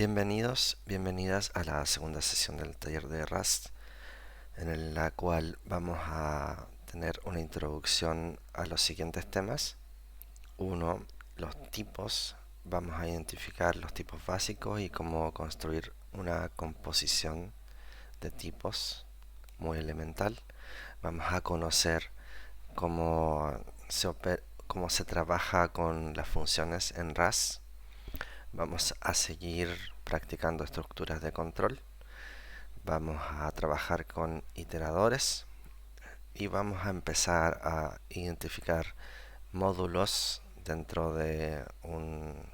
Bienvenidos, bienvenidas a la segunda sesión del taller de Rust, en la cual vamos a tener una introducción a los siguientes temas. Uno, los tipos. Vamos a identificar los tipos básicos y cómo construir una composición de tipos muy elemental. Vamos a conocer cómo cómo se trabaja con las funciones en Rust. Vamos a seguir practicando estructuras de control. Vamos a trabajar con iteradores y vamos a empezar a identificar módulos dentro de un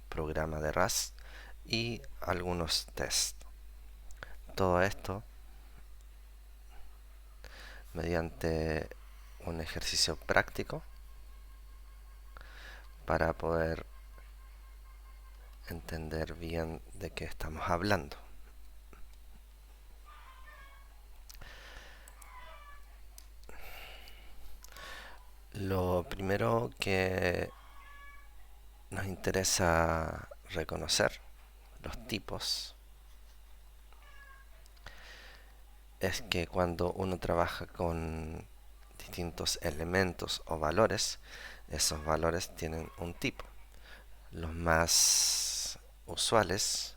programa de Rust y algunos tests. Todo esto mediante un ejercicio práctico para poder entender bien de qué estamos hablando. Lo primero que nos interesa reconocer, los tipos, es que cuando uno trabaja con distintos elementos o valores, esos valores tienen un tipo. Los más usuales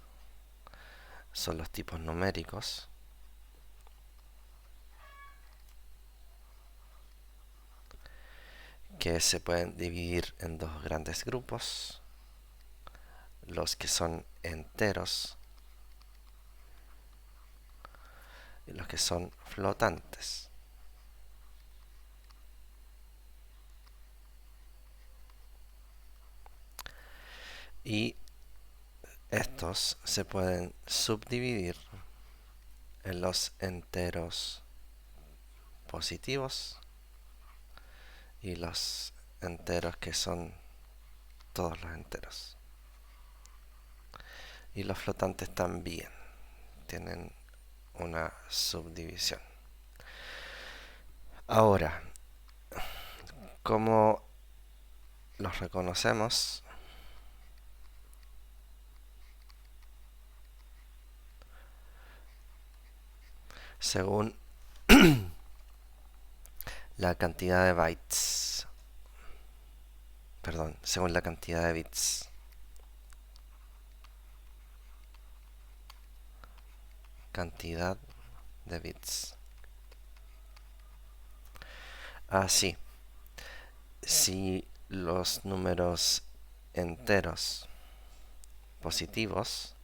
son los tipos numéricos, que se pueden dividir en dos grandes grupos: los que son enteros y los que son flotantes. Y estos se pueden subdividir en los enteros positivos y los enteros que son todos los enteros. Y los flotantes también tienen una subdivisión. Ahora, ¿cómo los reconocemos? Según la cantidad de bytes, perdón, según la cantidad de bits. Cantidad de bits. Así, si los números enteros positivos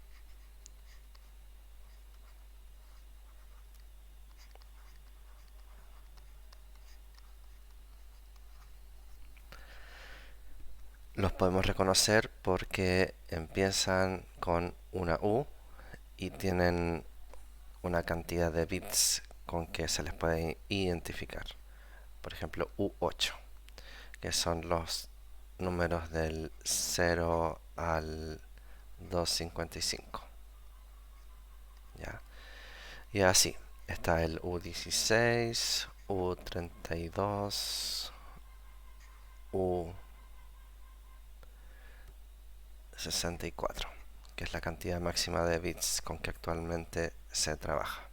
los podemos reconocer porque empiezan con una U y tienen una cantidad de bits con que se les puede identificar. Por ejemplo, U8, que son los números del 0 al 255. ¿Ya? Y así, está el U16, U32, U64, que es la cantidad máxima de bits con que actualmente se trabaja.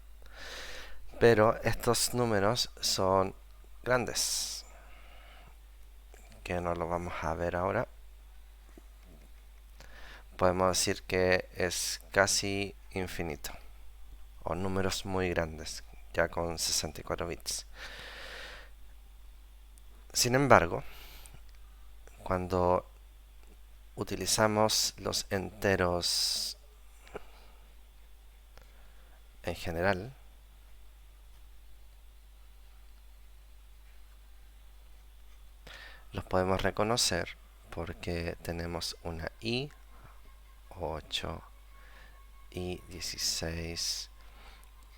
Pero estos números son grandes, que no lo vamos a ver ahora. Podemos decir que es casi infinito, o números muy grandes, ya con 64 bits. Sin embargo, cuando utilizamos los enteros en general, los podemos reconocer porque tenemos una I8, I16,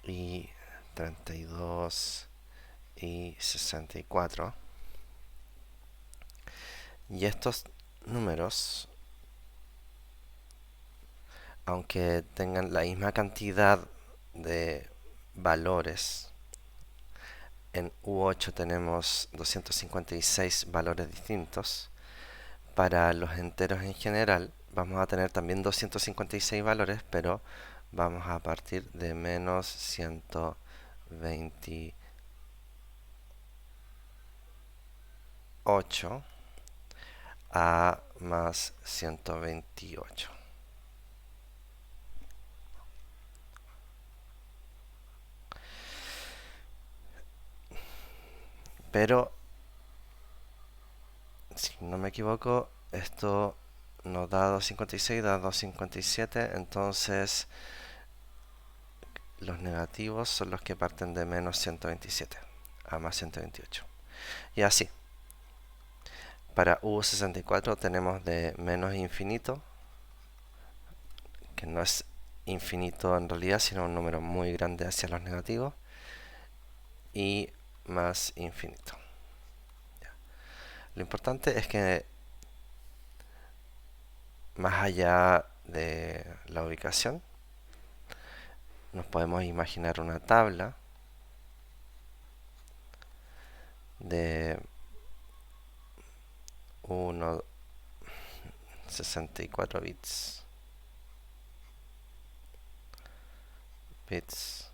I32, I64. Y estos números, aunque tengan la misma cantidad de valores, en U8 tenemos 256 valores distintos. Para los enteros en general vamos a tener también 256 valores, pero vamos a partir de menos 128 a más 128. Pero, si no me equivoco, esto nos da 256, da 257, entonces los negativos son los que parten de menos 127 a más 128. Y así, para U64 tenemos de menos infinito, que no es infinito en realidad, sino un número muy grande hacia los negativos, y más infinito. Lo importante es que más allá de la ubicación, nos podemos imaginar una tabla de 1,64 bits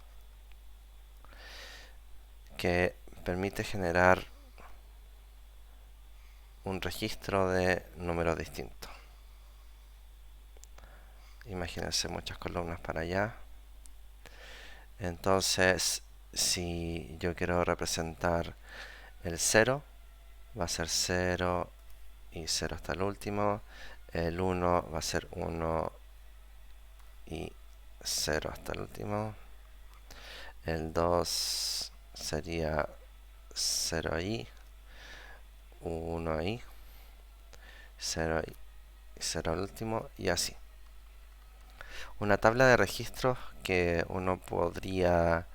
que permite generar un registro de números distintos. Imagínense muchas columnas para allá. Entonces, si yo quiero representar el 0, va a ser 0 y 0 hasta el último. El 1 va a ser 1 y 0 hasta el último. El 2 sería 0 ahí, 1 ahí, 0 y 0 al último, y así. Una tabla de registros que uno podría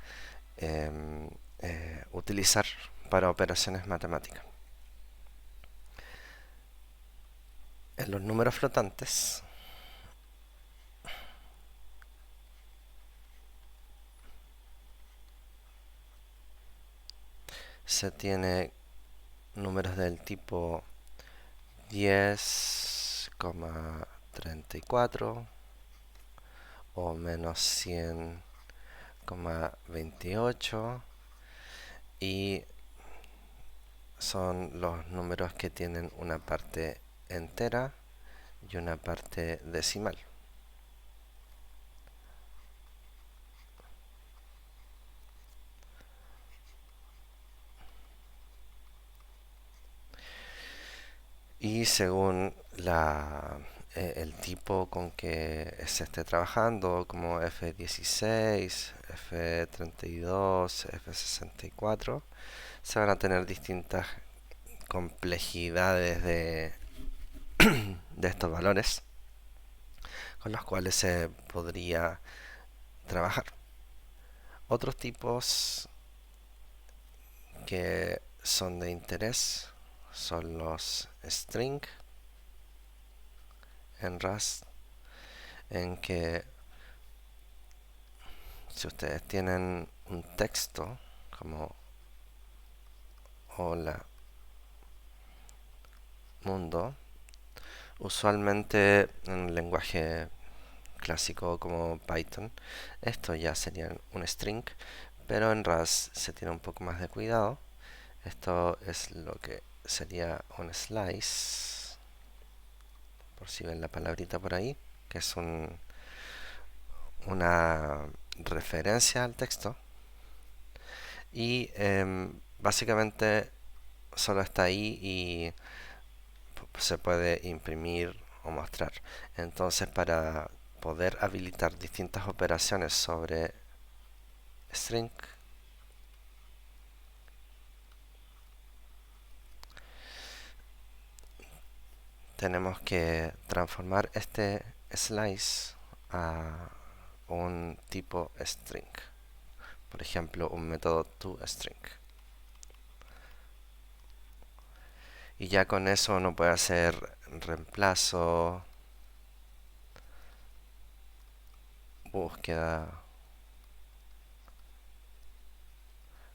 utilizar para operaciones matemáticas. En los números flotantes se tiene números del tipo 10,34 o menos 100,28, y son los números que tienen una parte entera y una parte decimal. Y según el tipo con que se esté trabajando, como F16, F32, F64, se van a tener distintas complejidades de estos valores con los cuales se podría trabajar. Otros tipos que son de interés son los string en Rust, en que si ustedes tienen un texto como hola mundo, usualmente en un lenguaje clásico como Python, esto ya sería un string, pero en Rust se tiene un poco más de cuidado. Esto es lo que sería un slice, por si ven la palabrita por ahí, que es una referencia al texto. Y básicamente solo está ahí y se puede imprimir o mostrar. Entonces, para poder habilitar distintas operaciones sobre string, tenemos que transformar este slice a un tipo string. Por ejemplo, un método toString. Y ya con eso uno puede hacer reemplazo, búsqueda,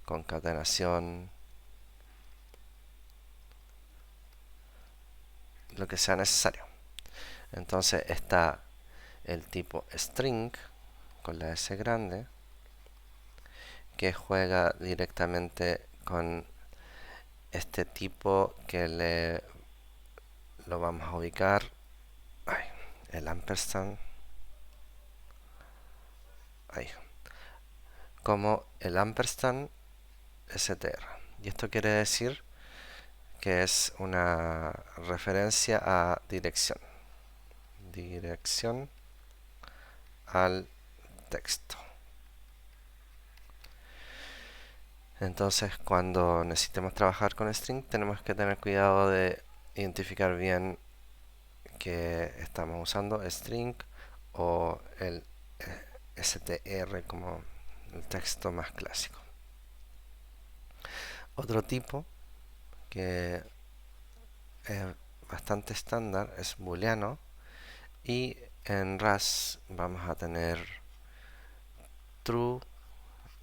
concatenación, lo que sea necesario. Entonces está el tipo string con la S grande, que juega directamente con este tipo que lo vamos a ubicar, el ampersand, ahí, como el ampersand str. Y esto quiere decir que es una referencia a dirección al texto. Entonces, cuando necesitemos trabajar con string, tenemos que tener cuidado de identificar bien que estamos usando string o el str como el texto más clásico. Otro tipo que es bastante estándar es booleano, y en Rust vamos a tener true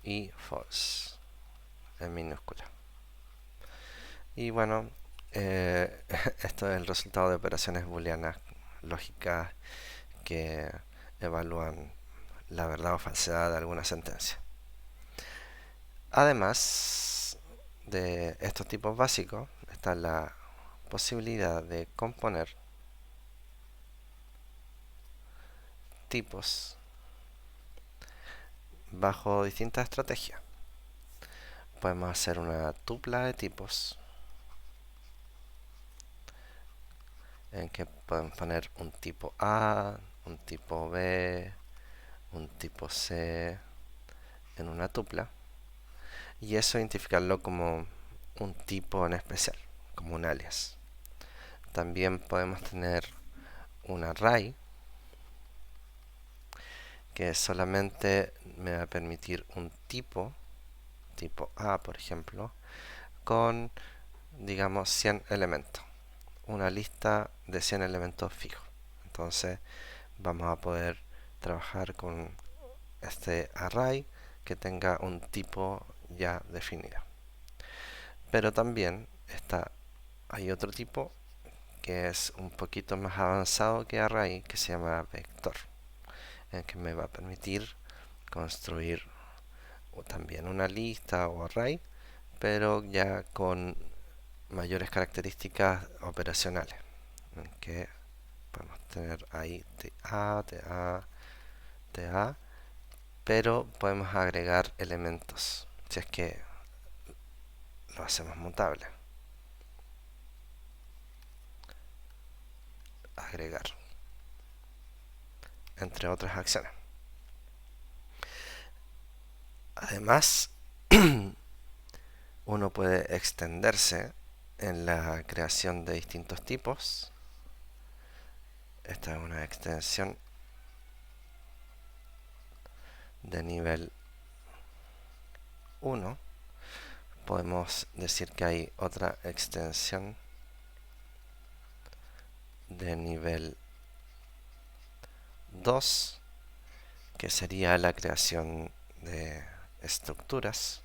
y false en minúscula. Y bueno, esto es el resultado de operaciones booleanas lógicas que evalúan la verdad o falsedad de alguna sentencia. Además de estos tipos básicos, está la posibilidad de componer tipos bajo distintas estrategias. Podemos hacer una tupla de tipos en que podemos poner un tipo A, un tipo B, un tipo C en una tupla, y eso identificarlo como un tipo en especial, como un alias. También podemos tener un array que solamente me va a permitir un tipo A por ejemplo, con digamos 100 elementos, una lista de 100 elementos fijos. Entonces vamos a poder trabajar con este array que tenga un tipo ya definido. Pero también hay otro tipo que es un poquito más avanzado que array, que se llama vector, en que me va a permitir construir también una lista o array, pero ya con mayores características operacionales, en que podemos tener ahí TA, pero podemos agregar elementos si es que lo hacemos mutable. Agregar, entre otras acciones. Además, uno puede extenderse en la creación de distintos tipos. Esta es una extensión de nivel 1. Podemos decir que hay otra extensión de nivel 2, que sería la creación de estructuras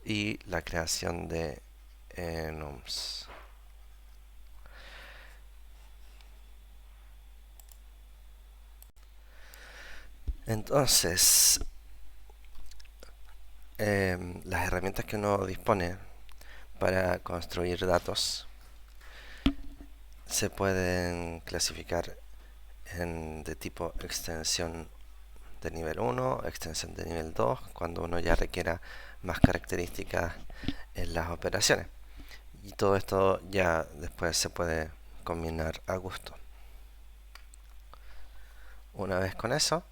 y la creación de enums. Entonces, las herramientas que uno dispone para construir datos se pueden clasificar de tipo extensión de nivel 1, extensión de nivel 2, cuando uno ya requiera más características en las operaciones. Y todo esto ya después se puede combinar a gusto. Una vez con eso,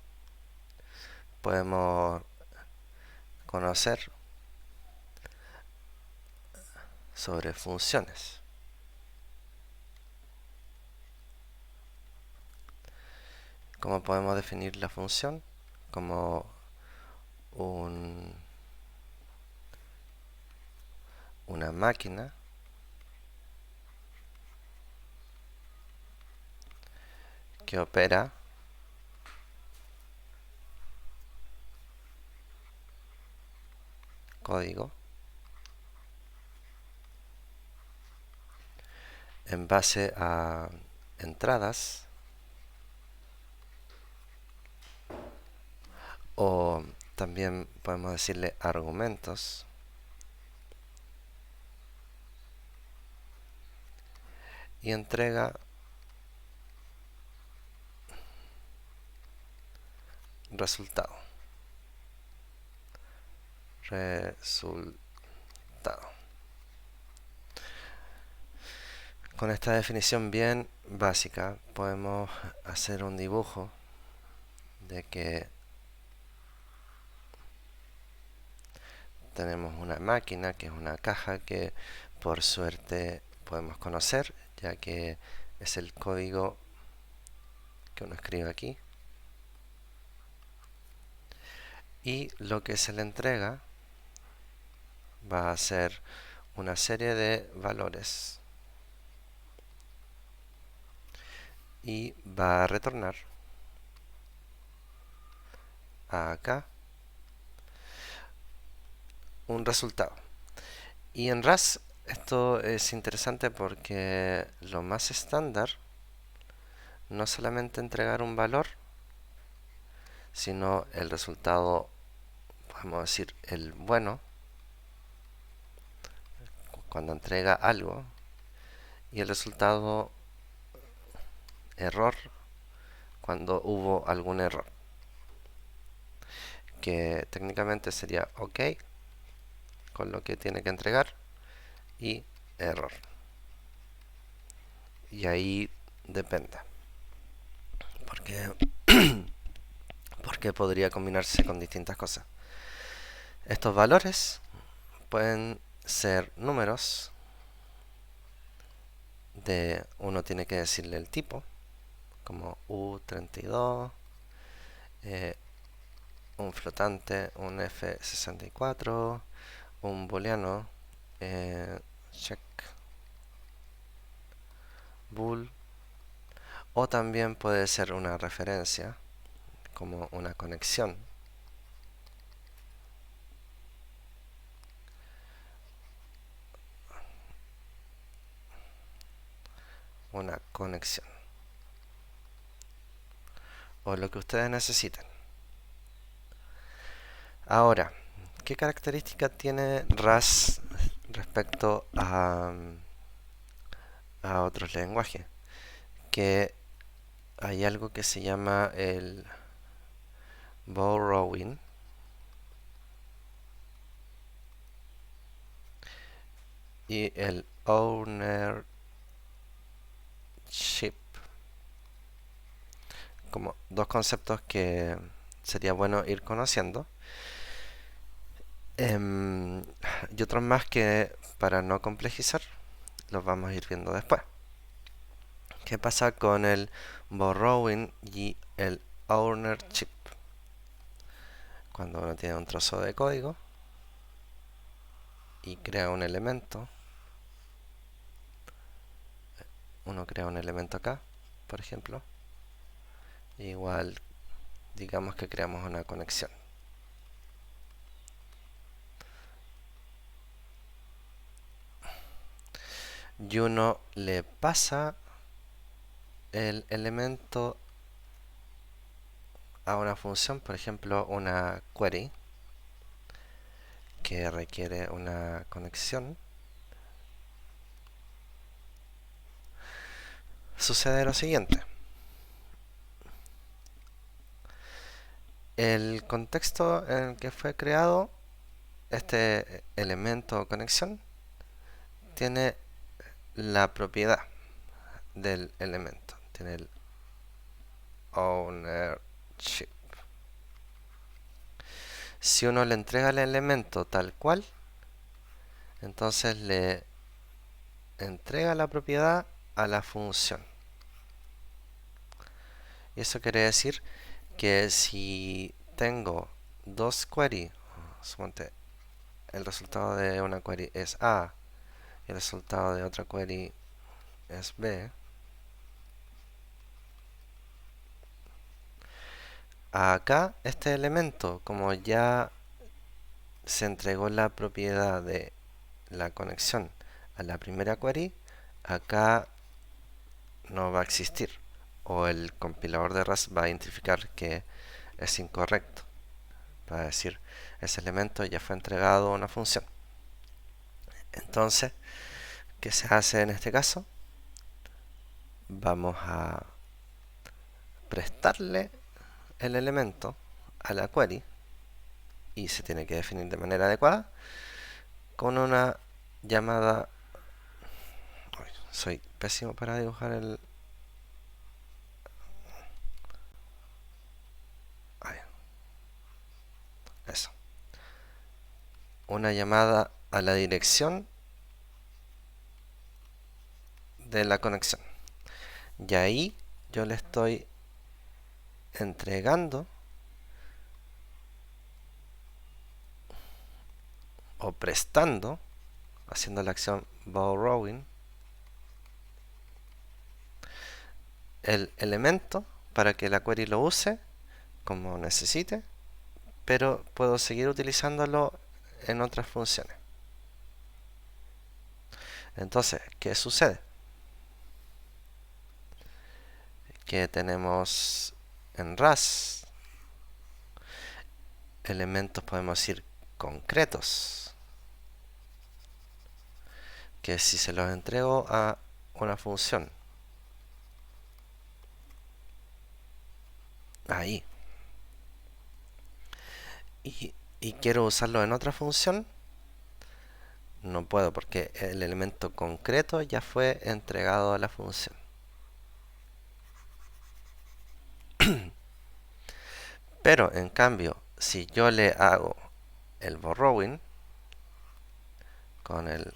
podemos conocer sobre funciones. ¿Cómo podemos definir la función? Como una máquina que opera código en base a entradas o también podemos decirle argumentos, y entrega resultado. Con esta definición bien básica podemos hacer un dibujo de que tenemos una máquina que es una caja que por suerte podemos conocer, ya que es el código que uno escribe aquí, y lo que se le entrega va a ser una serie de valores y va a retornar acá un resultado. Y en RAS esto es interesante porque lo más estándar no solamente entregar un valor, sino el resultado, podemos decir el bueno, cuando entrega algo, y el resultado error cuando hubo algún error, que técnicamente sería OK con lo que tiene que entregar y error. Y ahí depende, porque porque podría combinarse con distintas cosas. Estos valores pueden ser números de uno tiene que decirle el tipo, como U32, un flotante, un F64, un booleano, check bool, o también puede ser una referencia, como una conexión. Una conexión. O lo que ustedes necesiten. Ahora, ¿qué característica tiene RAS respecto a otros lenguajes? Que hay algo que se llama el borrowing y el ownership, como dos conceptos que sería bueno ir conociendo. Y otros más que, para no complejizar, los vamos a ir viendo después. ¿Qué pasa con el borrowing y el ownership? Cuando uno tiene un trozo de código y crea un elemento, uno crea un elemento acá, por ejemplo, igual digamos que creamos una conexión. Y uno le pasa el elemento a una función, por ejemplo una query que requiere una conexión. Sucede lo siguiente: el contexto en el que fue creado este elemento o conexión tiene la propiedad del elemento, tiene el ownership. Si uno le entrega el elemento tal cual, entonces le entrega la propiedad a la función. Y eso quiere decir que si tengo dos queries, suponte el resultado de una query es A y el resultado de otra query es B, acá este elemento, como ya se entregó la propiedad de la conexión a la primera query, acá no va a existir, o el compilador de Rust va a identificar que es incorrecto, va a decir ese elemento ya fue entregado a una función. Entonces, ¿qué se hace en este caso? Vamos a prestarle el elemento a la query, y se tiene que definir de manera adecuada con una llamada. Soy pésimo para dibujar el... Eso. Una llamada a la dirección de la conexión. Y ahí yo le estoy entregando o prestando, haciendo la acción borrowing, el elemento para que la query lo use como necesite, pero puedo seguir utilizándolo en otras funciones. Entonces, ¿qué sucede? Que tenemos en Rust elementos, podemos decir, concretos, que si se los entrego a una función ahí y quiero usarlo en otra función, no puedo, porque el elemento concreto ya fue entregado a la función. Pero en cambio, si yo le hago el borrowing con el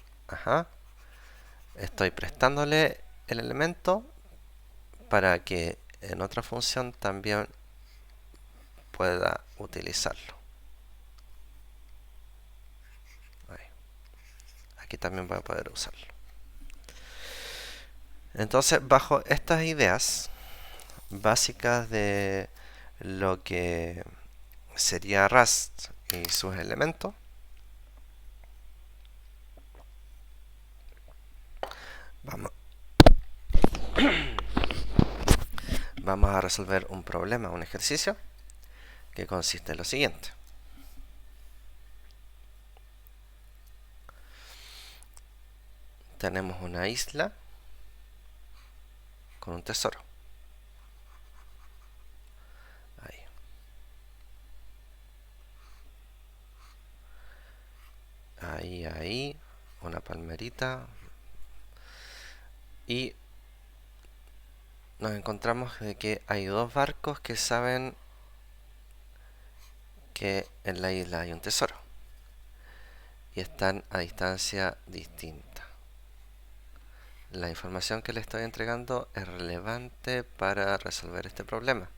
estoy prestándole el elemento para que en otra función también pueda utilizarlo. Ahí. Aquí también voy a poder usarlo. Entonces, bajo estas ideas básicas de lo que sería Rust y sus elementos, vamos a resolver un problema, un ejercicio que consiste en lo siguiente. Tenemos una isla con un tesoro. Ahí, una palmerita. Y nos encontramos de que hay dos barcos que saben que en la isla hay un tesoro y están a distancia distinta. La información que le estoy entregando es relevante para resolver este problema,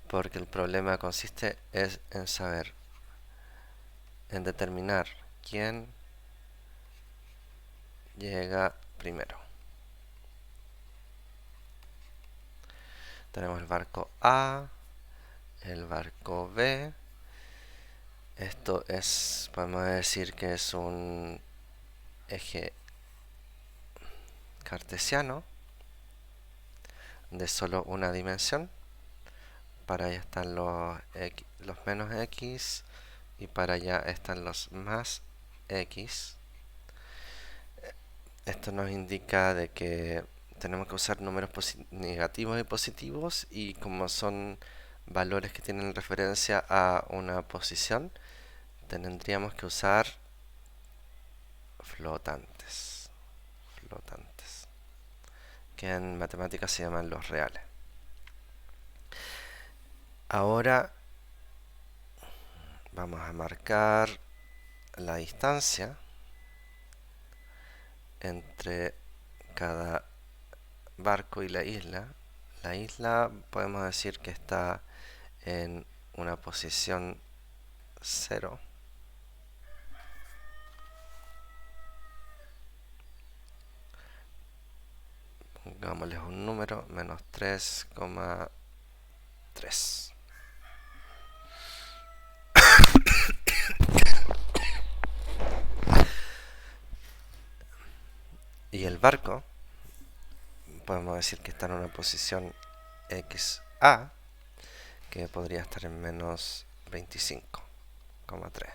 porque el problema consiste en saber, en determinar quién llega primero. Tenemos el barco A, el barco B. Esto es, podemos decir que es un eje cartesiano de solo una dimensión. Para allá están los menos x y para allá están los más x. Esto nos indica de que tenemos que usar números negativos y positivos, y como son valores que tienen referencia a una posición, tendríamos que usar flotantes, que en matemáticas se llaman los reales. Ahora vamos a marcar la distancia entre cada barco y la isla. La isla podemos decir que está en una posición 0. Pongámosles un número, menos 3,3. Y el barco, podemos decir que está en una posición XA, que podría estar en menos 25,3.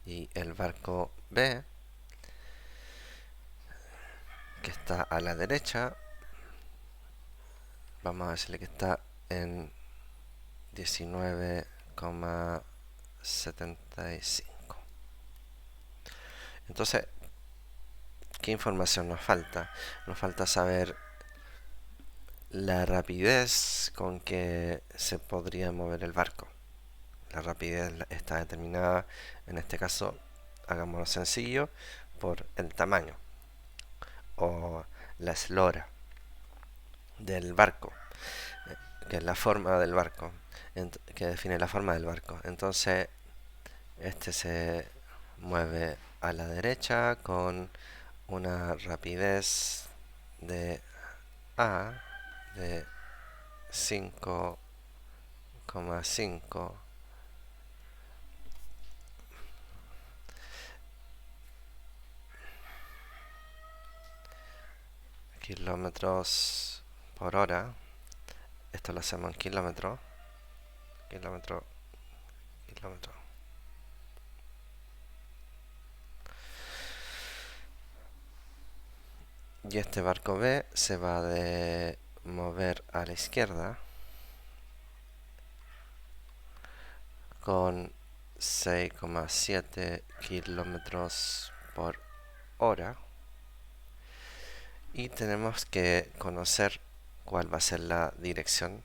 Y el barco B, que está a la derecha, vamos a decirle que está en 19,75. Entonces, ¿qué información nos falta? Nos falta saber la rapidez con que se podría mover el barco. La rapidez está determinada, en este caso, hagámoslo sencillo, por el tamaño o la eslora del barco, que es la forma del barco, que define la forma del barco. Entonces, este se mueve a la derecha con una rapidez de A de 5,5 kilómetros por hora. Esto lo hacemos en kilómetros. Kilómetro, kilómetro. Y este barco B se va a mover a la izquierda con 6,7 kilómetros por hora. Y tenemos que conocer cuál va a ser la dirección.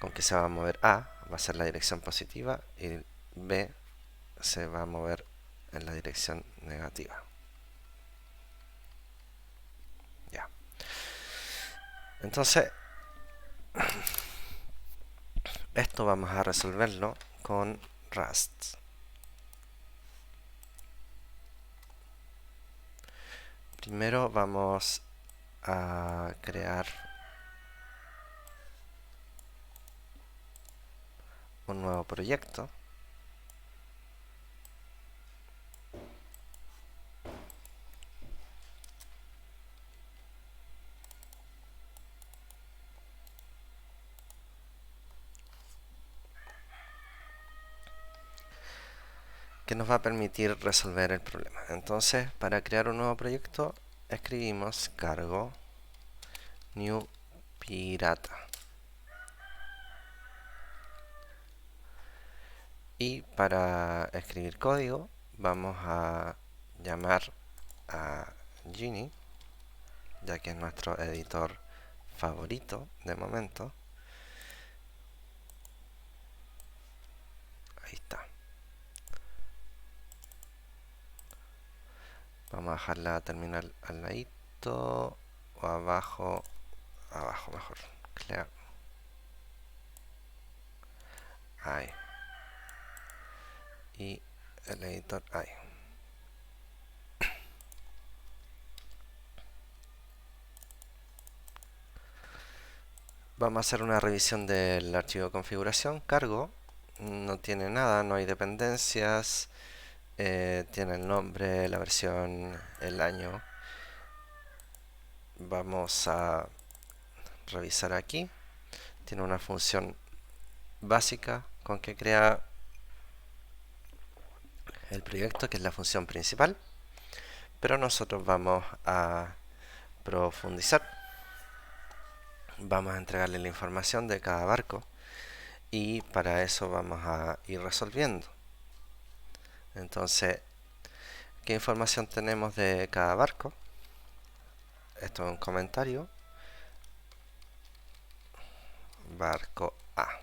Con que se va a mover A va a ser la dirección positiva y B se va a mover en la dirección negativa. Ya. Entonces, esto vamos a resolverlo con Rust. Primero vamos a crear un nuevo proyecto. Que nos va a permitir resolver el problema. Entonces, para crear un nuevo proyecto, escribimos cargo new pirata. Y para escribir código, vamos a llamar a Genie, ya que es nuestro editor favorito de momento. Ahí está. Vamos a dejar la terminal al ladito o abajo mejor. Clear. Ahí. Y el editor ahí. Vamos a hacer una revisión del archivo de configuración. Cargo. No tiene nada, no hay dependencias. Tiene el nombre, la versión, el año. Vamos a revisar aquí. Tiene una función básica con que crea el proyecto, que es la función principal. Pero nosotros vamos a profundizar. Vamos a entregarle la información de cada barco. Y para eso vamos a ir resolviendo. Entonces, ¿qué información tenemos de cada barco? Esto es un comentario. Barco A.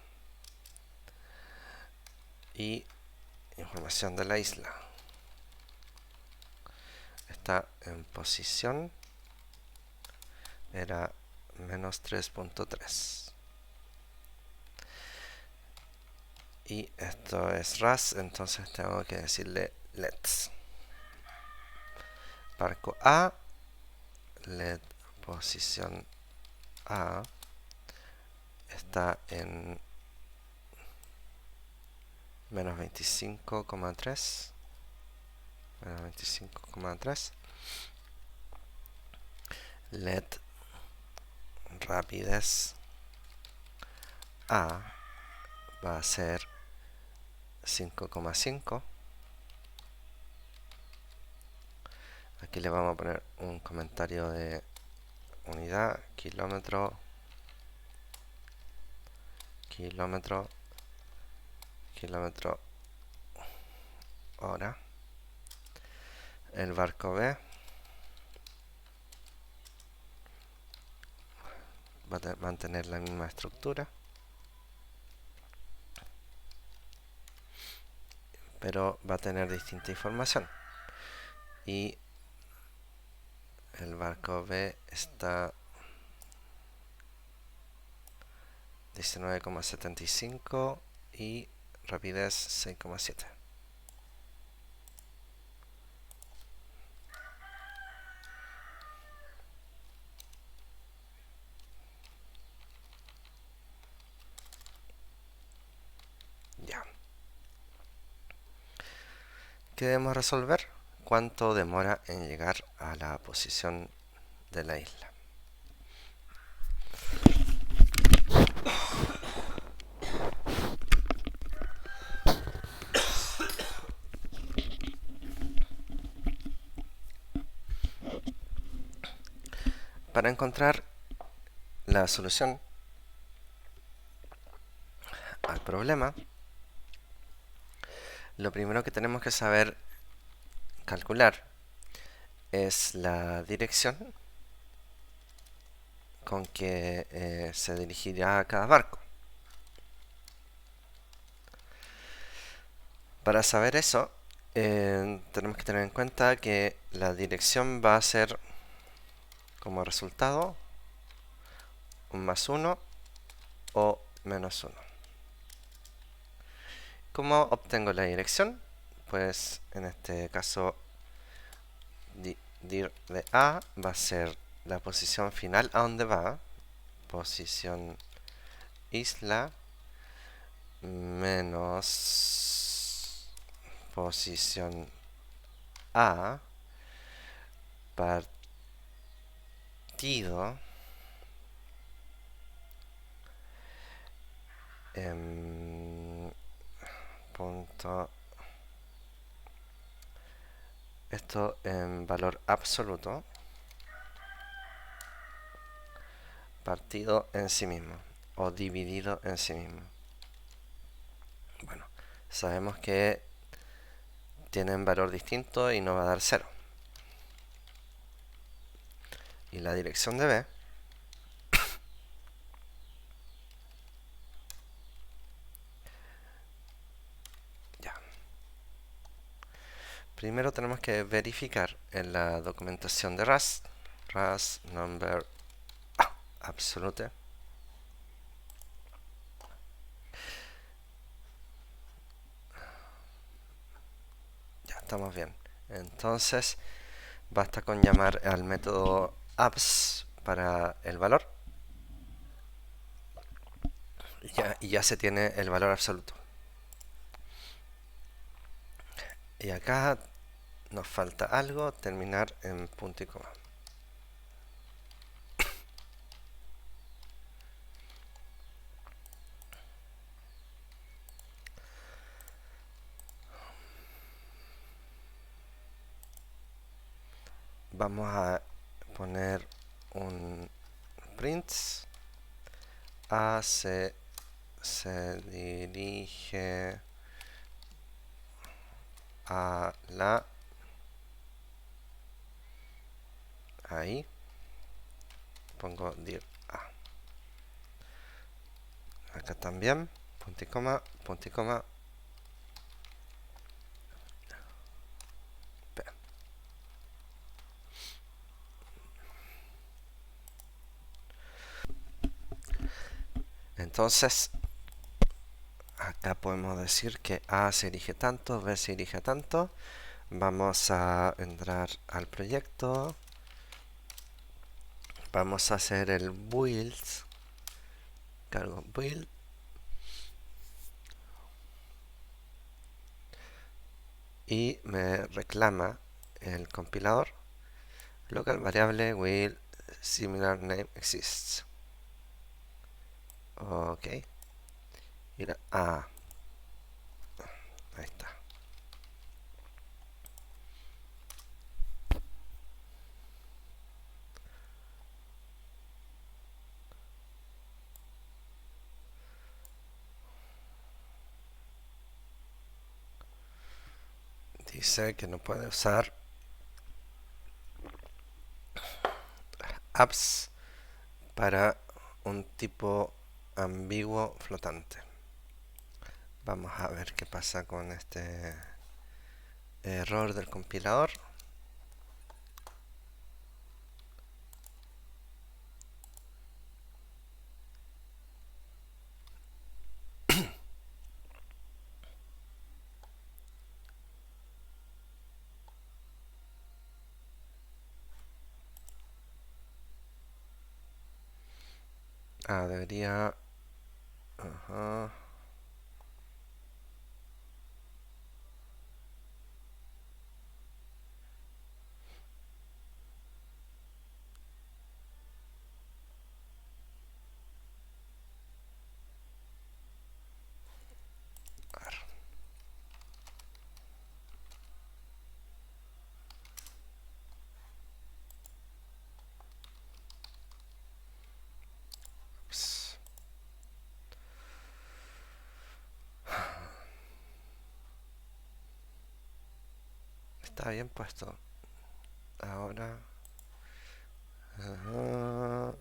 Y información de la isla. Está en posición. Era menos 3.3. Y esto es Rust, entonces tengo que decirle let's. Barco A. Let posición A. Está en menos 25,3. menos 25,3. Let rapidez A va a ser 5,5. Aquí le vamos a poner un comentario de unidad, kilómetro, kilómetro, kilómetro hora. El barco B va a mantener la misma estructura, pero va a tener distinta información. Y el barco B está 19,75 y rapidez 6,7. Ya. ¿Qué debemos resolver? ¿Cuánto demora en llegar a la posición de la isla? Para encontrar la solución al problema, lo primero que tenemos que saber calcular es la dirección con que se dirigirá cada barco. Para saber eso, tenemos que tener en cuenta que la dirección va a ser como resultado un +1 o -1. ¿Cómo obtengo la dirección? Pues en este caso dir de A va a ser la posición final a donde va, posición isla, menos posición A, partido punto, esto en valor absoluto, partido en sí mismo o dividido en sí mismo. Bueno, sabemos que tienen valor distinto y no va a dar 0. Y la dirección de B ya. Primero tenemos que verificar en la documentación de RAS number absolute. Ya estamos bien. Entonces basta con llamar al método abs para el valor y ya se tiene el valor absoluto. Y acá nos falta algo, terminar en punto y coma. Vamos a poner un print. A se dirige a la, ahí pongo dir a, acá también punto y coma, punto y coma, P. Entonces acá podemos decir que A se dirige tanto, B se dirige tanto. Vamos a entrar al proyecto, vamos a hacer el build, cargo build, y me reclama el compilador local variable will similar name exists. Ok. Ahí está. Dice que no puede usar apps para un tipo ambiguo flotante. Vamos a ver qué pasa con este error del compilador. Debería... Ajá. A ver. Ups. Está bien puesto. Ahora... Ajá.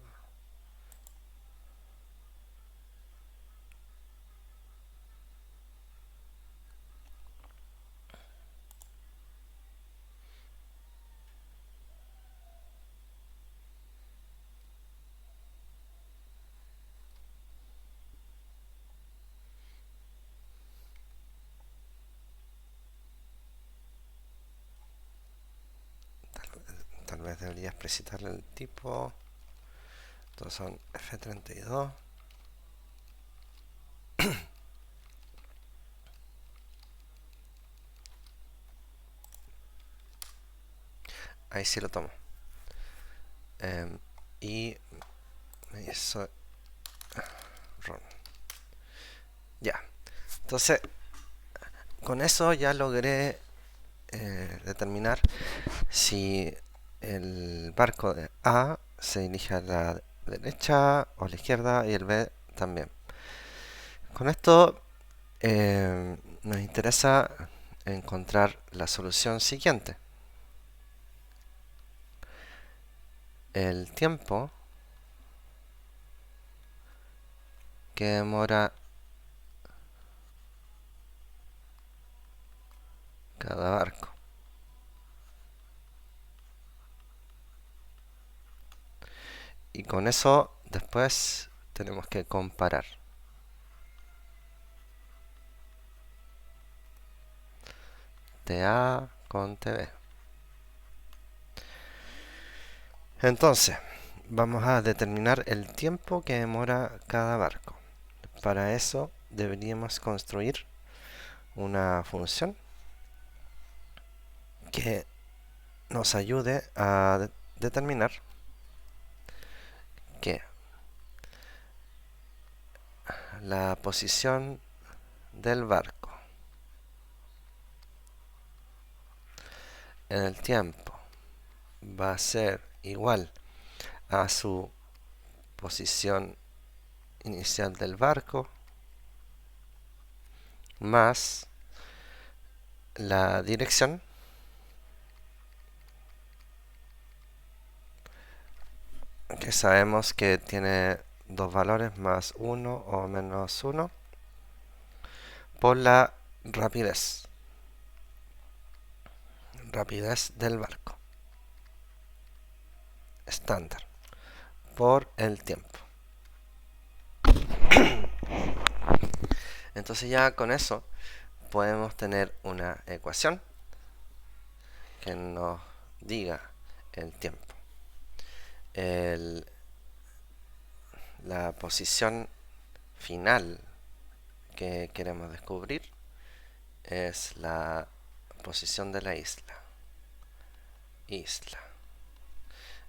Tal vez deberías precisarle el tipo. Estos son F32. Ahí sí lo tomo. Y eso... Run. Ya. Entonces, con eso ya logré determinar si el barco de A se dirige a la derecha o a la izquierda y el B también. Con esto nos interesa encontrar la solución siguiente. El tiempo que demora cada barco. Y con eso después tenemos que comparar TA con TV. Entonces, vamos a determinar el tiempo que demora cada barco. Para eso deberíamos construir una función que nos ayude a determinar que la posición del barco en el tiempo va a ser igual a su posición inicial del barco más la dirección que sabemos que tiene dos valores más 1 o menos 1 por la rapidez del barco estándar por el tiempo. Entonces ya con eso podemos tener una ecuación que nos diga el tiempo. La posición final que queremos descubrir es la posición de la isla.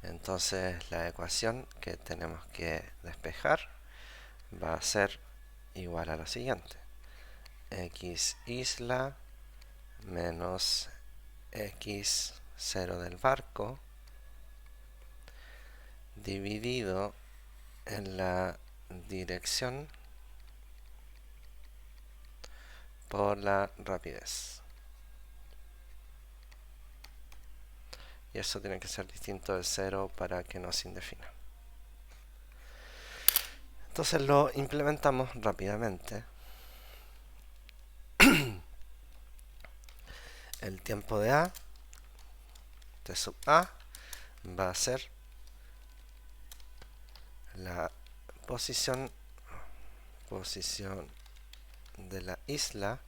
Entonces la ecuación que tenemos que despejar va a ser igual a lo siguiente: x isla menos x0 del barco dividido en la dirección por la rapidez. Y eso tiene que ser distinto de 0 para que no se indefina. Entonces lo implementamos rápidamente. El tiempo de A, t sub A, va a ser la posición de la isla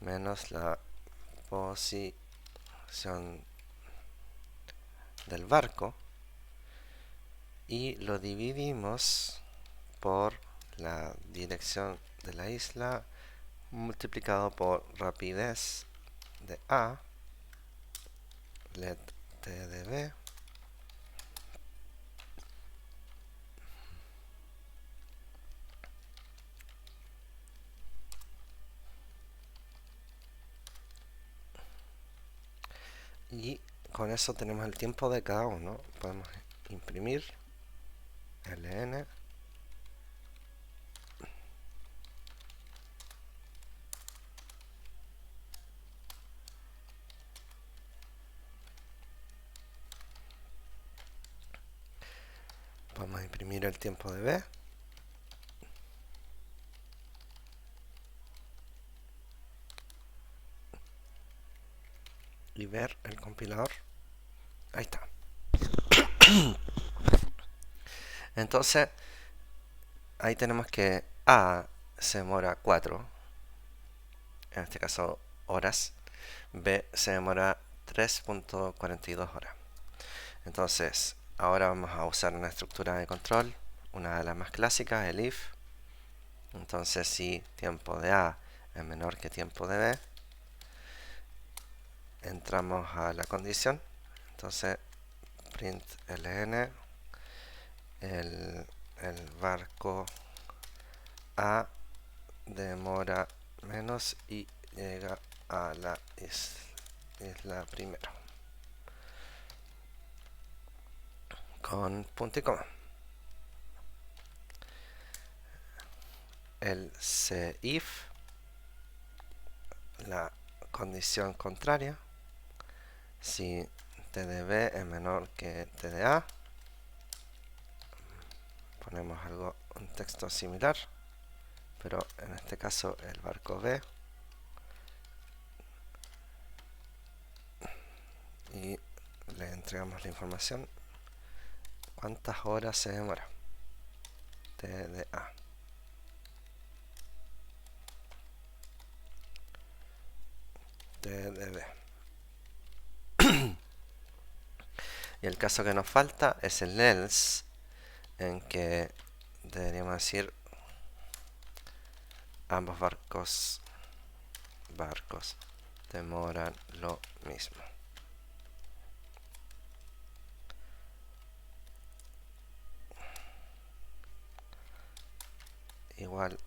menos la posición del barco, y lo dividimos por la dirección de la isla multiplicado por rapidez de A, let t de b, y con eso tenemos el tiempo de cada uno. Podemos imprimir ln podemos imprimir el tiempo de b y ver el compilador. Ahí está. Entonces ahí tenemos que A se demora 4, en este caso horas, B se demora 3.42 horas. Entonces ahora vamos a usar una estructura de control, una de las más clásicas, el if. Entonces si tiempo de A es menor que tiempo de B, entramos a la condición. Entonces print ln el barco A demora menos y llega a la isla primero con punto y coma. El if, la condición contraria, si t de b es menor que t de a, ponemos un texto similar, pero en este caso el barco B, y le entregamos la información cuántas horas se demora, t de a. t de b. Y el caso que nos falta es el else, en que deberíamos decir ambos barcos demoran lo mismo. Igual,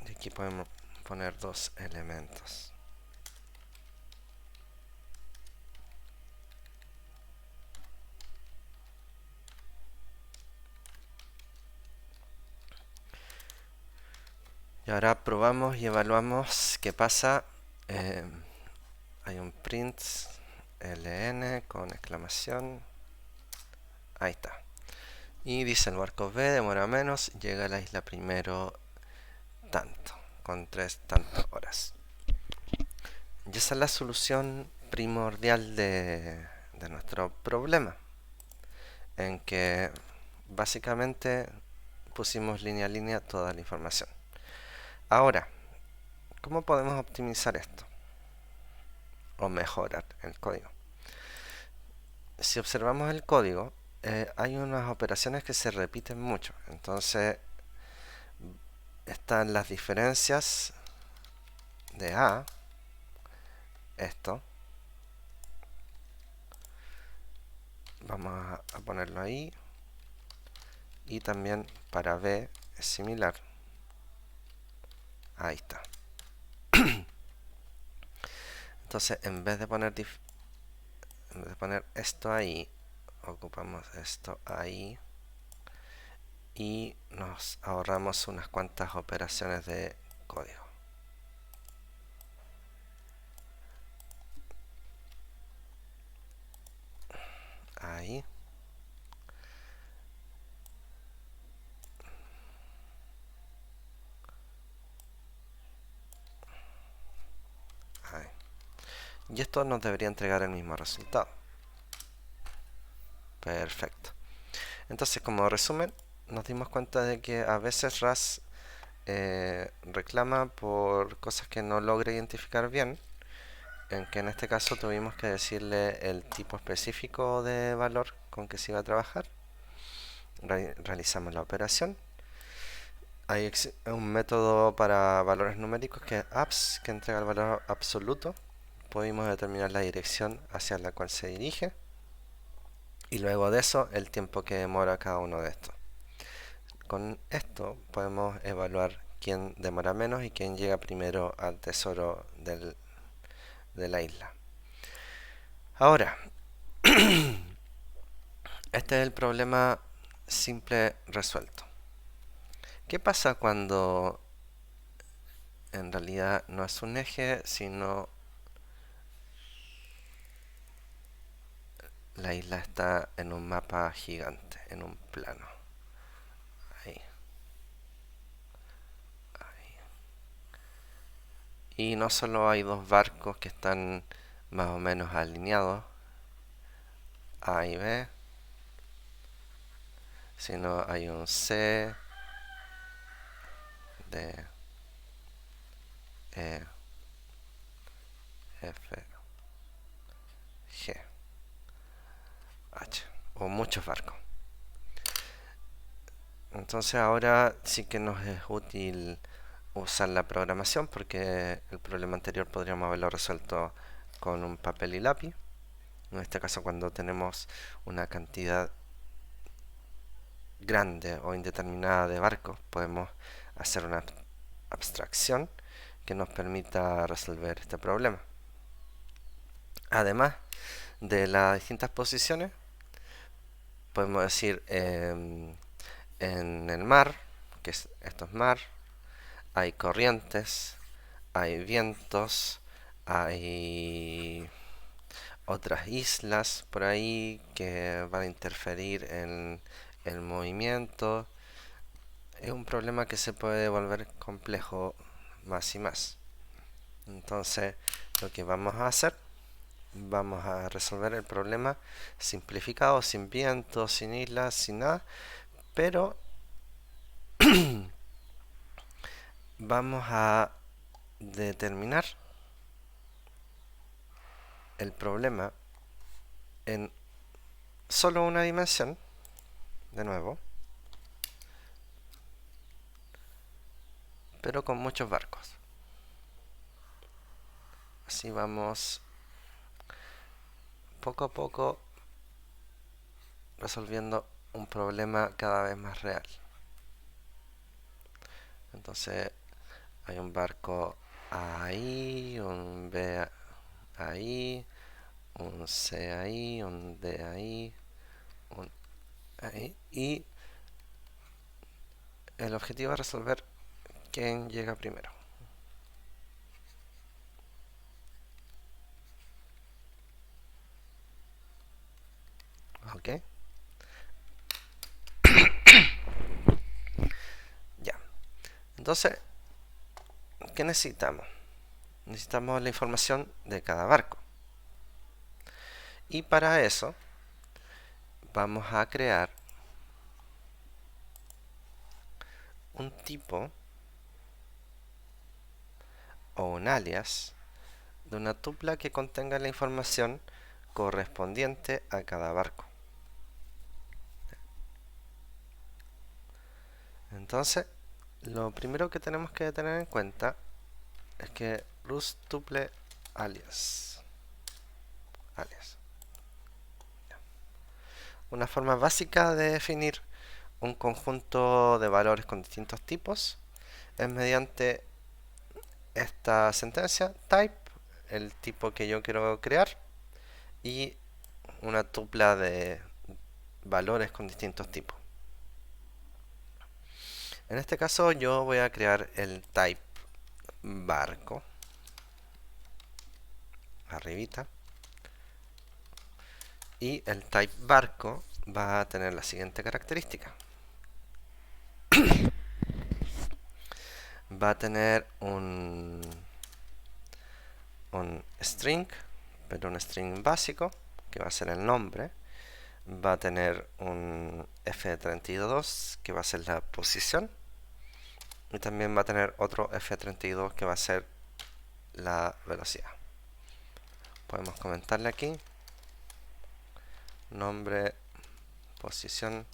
y aquí podemos poner dos elementos. Y ahora probamos y evaluamos qué pasa. Hay un print ln con exclamación. Ahí está. Y dice el barco B demora menos, llega a la isla primero tanto, con 3 tantas horas. Y esa es la solución primordial de nuestro problema, en que básicamente pusimos línea a línea toda la información. Ahora, ¿cómo podemos optimizar esto? O mejorar el código. Si observamos el código, hay unas operaciones que se repiten mucho. Entonces, están las diferencias de A, esto, vamos a ponerlo ahí, y también para B es similar, ahí está. Entonces en vez de poner esto ahí, ocupamos esto ahí y nos ahorramos unas cuantas operaciones de código. Ahí. Ahí. Y esto nos debería entregar el mismo resultado. Perfecto. Entonces, como resumen, nos dimos cuenta de que a veces RAS reclama por cosas que no logra identificar bien, en que en este caso tuvimos que decirle el tipo específico de valor con que se iba a trabajar. Realizamos la operación. Hay un método para valores numéricos que es abs, que entrega el valor absoluto. Pudimos determinar la dirección hacia la cual se dirige y luego de eso el tiempo que demora cada uno de estos. Con esto podemos evaluar quién demora menos y quién llega primero al tesoro de la isla. Ahora, este es el problema simple resuelto. ¿Qué pasa cuando en realidad no es un eje, sino la isla está en un mapa gigante, en un plano? Ahí, ahí. Y no solo hay dos barcos que están más o menos alineados, A y B, sino hay un C, D, E, F, G, H, o muchos barcos. Entonces ahora sí que nos es útil usar la programación porque el problema anterior podríamos haberlo resuelto con un papel y lápiz. En este caso, cuando tenemos una cantidad grande o indeterminada de barcos, podemos hacer una abstracción que nos permita resolver este problema. Además de las distintas posiciones, podemos decir en el mar, esto es mar, hay corrientes, hay vientos, hay otras islas por ahí que van a interferir en el movimiento. Es un problema que se puede volver complejo más y más. Entonces, lo que vamos a hacer, vamos a resolver el problema simplificado, sin viento, sin islas, sin nada, pero vamos a determinar el problema en solo una dimensión, de nuevo, pero con muchos barcos. Así vamos poco a poco resolviendo un problema cada vez más real. Entonces hay un barco ahí, un B ahí, un C ahí, un D ahí, un ahí. Y el objetivo es resolver quién llega primero. ¿Ok? Ya. Entonces, ¿qué necesitamos? Necesitamos la información de cada barco. Y para eso vamos a crear un tipo o un alias de una tupla que contenga la información correspondiente a cada barco. Entonces, lo primero que tenemos que tener en cuenta es que Rust tuple alias. Una forma básica de definir un conjunto de valores con distintos tipos es mediante esta sentencia type, el tipo que yo quiero crear, y una tupla de valores con distintos tipos. En este caso yo voy a crear el type barco, arribita, y el type barco va a tener la siguiente característica. Va a tener un string, pero un string básico, que va a ser el nombre. Va a tener un F32, que va a ser la posición. Y también va a tener otro F32, que va a ser la velocidad. Podemos comentarle aquí. Nombre, posición,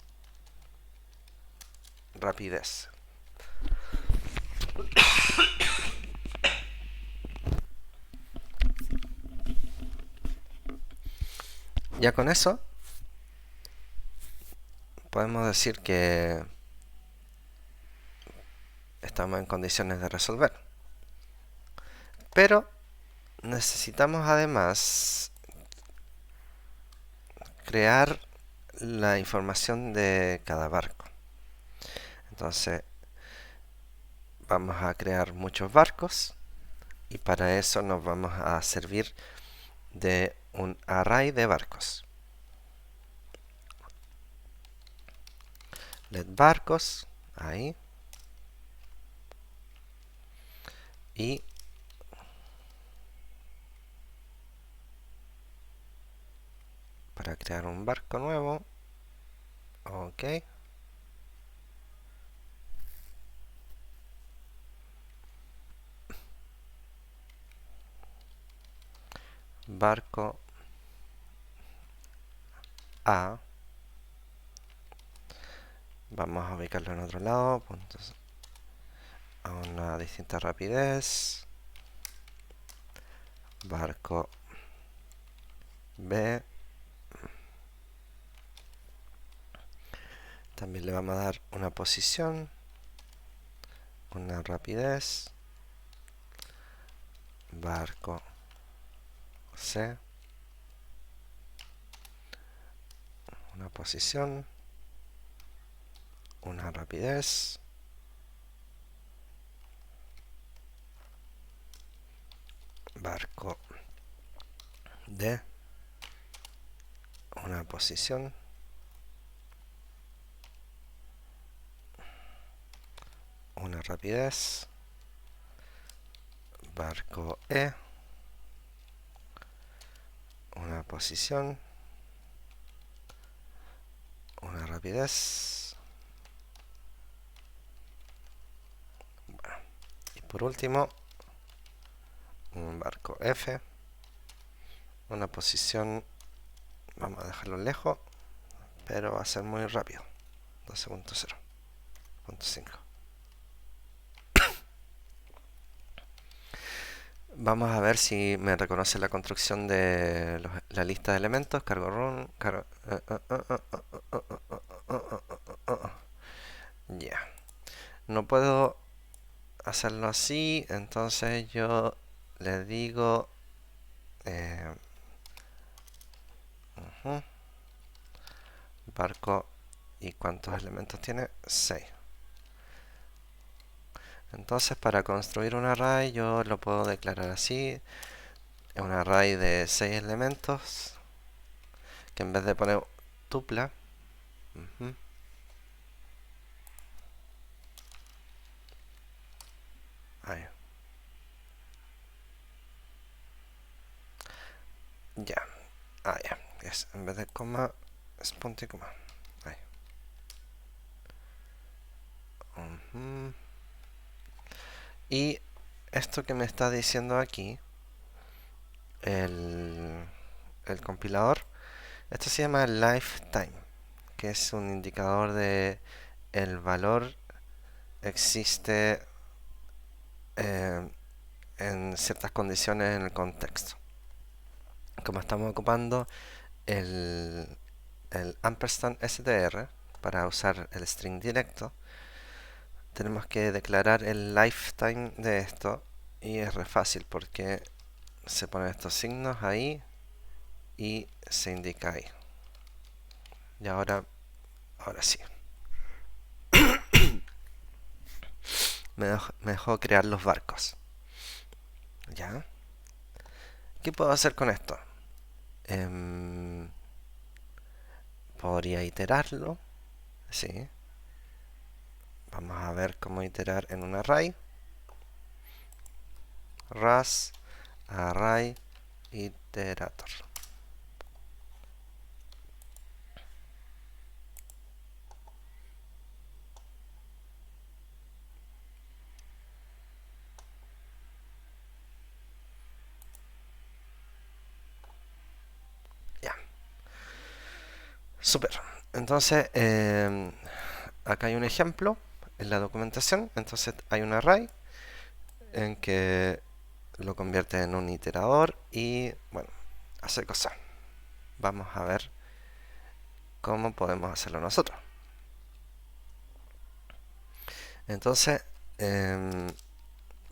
rapidez. Ya con eso podemos decir que estamos en condiciones de resolver. Pero necesitamos además crear la información de cada barco. Entonces vamos a crear muchos barcos y para eso nos vamos a servir de un array de barcos. Let barcos, ahí, y para crear un barco nuevo, ok, barco A, vamos a ubicarlo en otro lado, puntos a una distinta rapidez, barco B, también le vamos a dar una posición, una rapidez, barco C, una posición, una rapidez, barco D, una posición, una rapidez, barco E, una posición, una rapidez. Bueno, y por último, un barco F, una posición, vamos a dejarlo lejos, pero va a ser muy rápido, 12.0.5. Vamos a ver si me reconoce la construcción de la lista de elementos. Cargo run. Ya. No puedo hacerlo así, entonces yo le digo barco, y cuántos elementos tiene, 6. Entonces para construir un array yo lo puedo declarar así, un array de 6 elementos, que en vez de poner tupla, ahí, ya, ya, es, en vez de coma es punto y coma, ahí. Y esto que me está diciendo aquí el compilador, esto se llama lifetime, que es un indicador de el valor existe en ciertas condiciones en el contexto. Como estamos ocupando el, el ampersand str para usar el string directo, tenemos que declarar el lifetime de esto, y es re fácil porque se ponen estos signos ahí y se indica ahí. Y ahora sí. Me dejó crear los barcos. ¿Ya? ¿Qué puedo hacer con esto? Podría iterarlo. Sí. Vamos a ver cómo iterar en un array. Ras array iterator. Ya. Super. Entonces, acá hay un ejemplo en la documentación. Entonces hay un array en que lo convierte en un iterador y, bueno, hace cosas. Vamos a ver cómo podemos hacerlo nosotros. Entonces,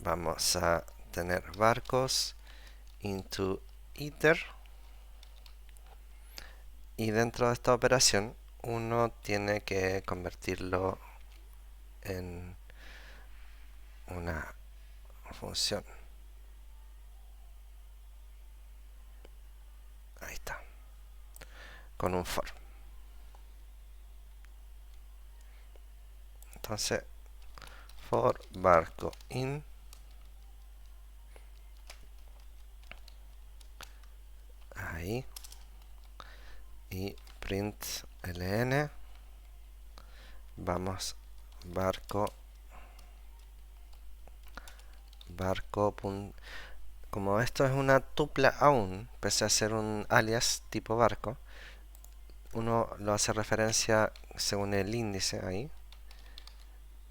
vamos a tener barcos into iter, y dentro de esta operación uno tiene que convertirlo en una función. Ahí está, con un for. Entonces, for barco in ahí, y print ln, vamos barco como esto es una tupla aún, pese a ser un alias tipo barco, uno lo hace referencia según el índice ahí.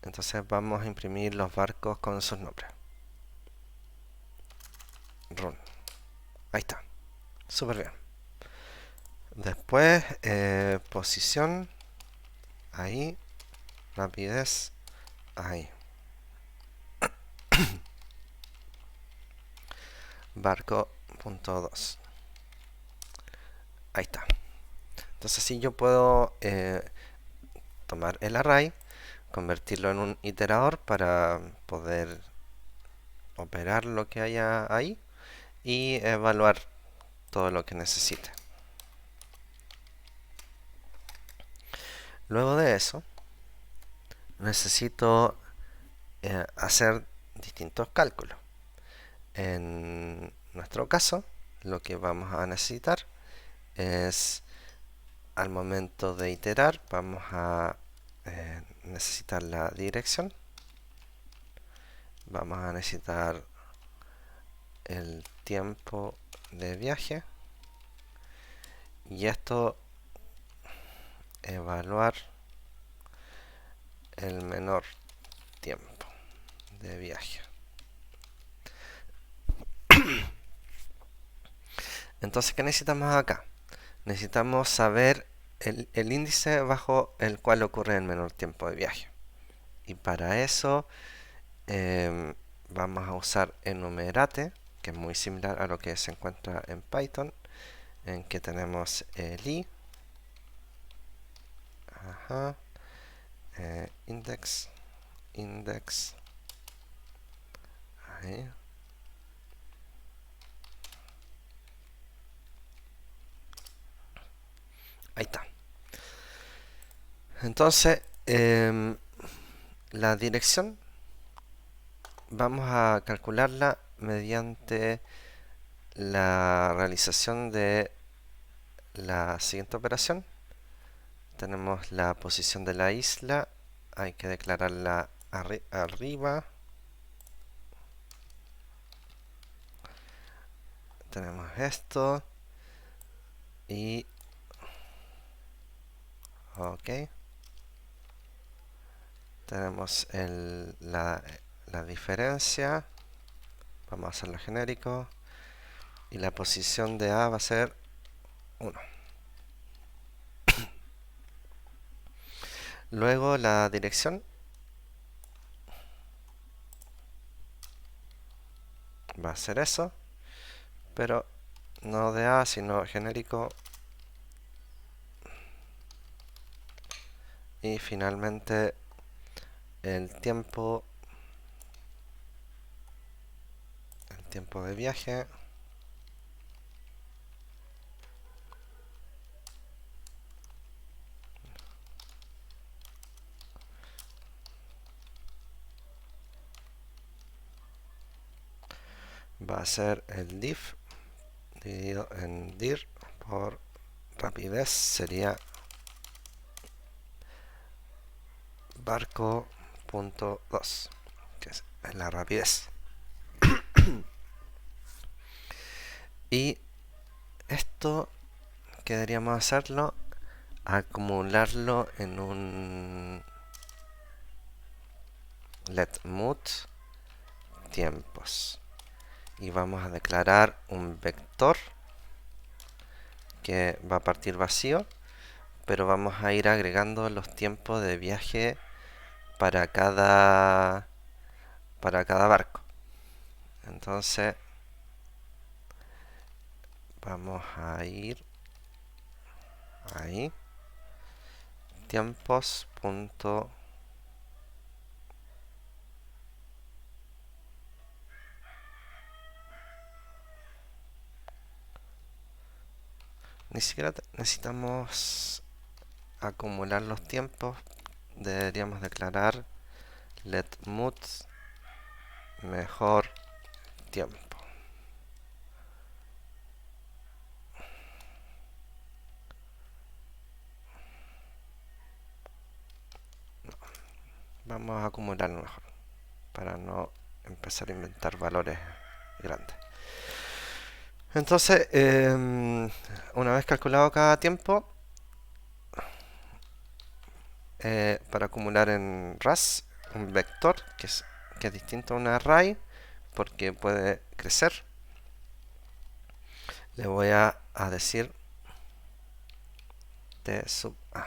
Entonces vamos a imprimir los barcos con sus nombres. Run. Ahí está. Súper bien. Después, posición. Ahí. Rapidez. Ahí. Barco.2. Ahí está. Entonces así yo puedo tomar el array, convertirlo en un iterador para poder operar lo que haya ahí y evaluar todo lo que necesite. Luego de eso, necesito hacer distintos cálculos. En nuestro caso, lo que vamos a necesitar es, al momento de iterar, vamos a necesitar la dirección, vamos a necesitar el tiempo de viaje, y esto evaluar el menor tiempo de viaje. Entonces, ¿qué necesitamos acá? Necesitamos saber el índice bajo el cual ocurre el menor tiempo de viaje. Y para eso vamos a usar enumerate, que es muy similar a lo que se encuentra en Python, en que tenemos el i, index, ahí. Ahí está. Entonces, la dirección vamos a calcularla mediante la realización de la siguiente operación. Tenemos la posición de la isla, hay que declararla arriba. Tenemos esto y ok. Tenemos la diferencia Vamos a hacerlo genérico. Y la posición de A va a ser 1. Luego la dirección va a ser eso, pero no de A, sino genérico. Y finalmente el tiempo de viaje va a ser el diff dividido en dir por rapidez, sería barco.2, que es la rapidez. Y esto que deberíamos hacerlo, acumularlo en un letMut tiempos. Y vamos a declarar un vector que va a partir vacío, pero vamos a ir agregando los tiempos de viaje para cada barco. Entonces vamos a ir ahí, tiempos punto, ni siquiera necesitamos acumular los tiempos, deberíamos declarar letMut mejor tiempo. Vamos a acumular mejor para no empezar a inventar valores grandes. Entonces, una vez calculado cada tiempo, para acumular en RAS un vector que es distinto a un array porque puede crecer, le voy a decir t sub a.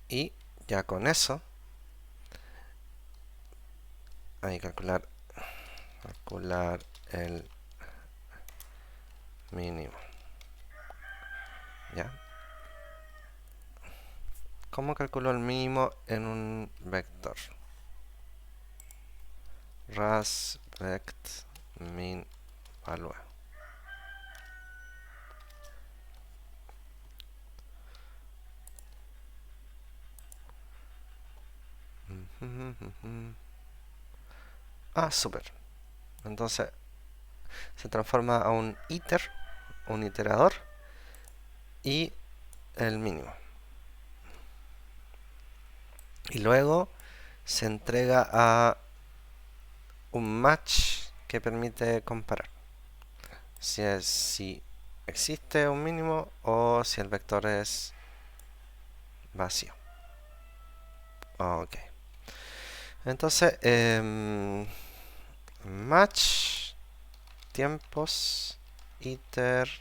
Y ya con eso, hay que calcular el mínimo. ¿Ya? ¿Cómo calculo el mínimo en un vector? Ras vect min value. Ah, super. Entonces se transforma a un iterador, y el mínimo. Y luego se entrega a un match que permite comparar si existe un mínimo o si el vector es vacío. Ok. Entonces, match tiempos iter.min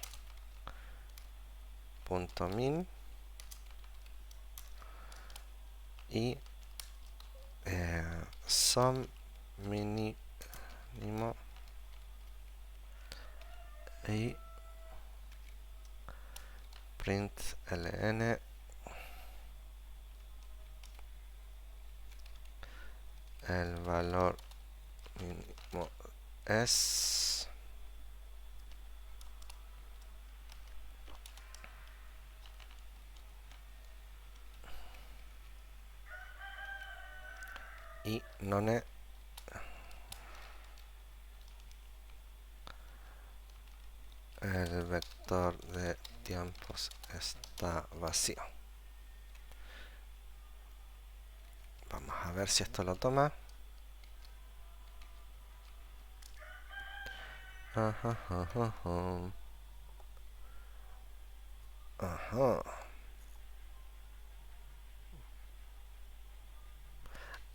y sum mínimo y println el valor mínimo es y none el vector de tiempos está vacío. Vamos a ver si esto lo toma. Ajá, ajá, ajá. Ajá.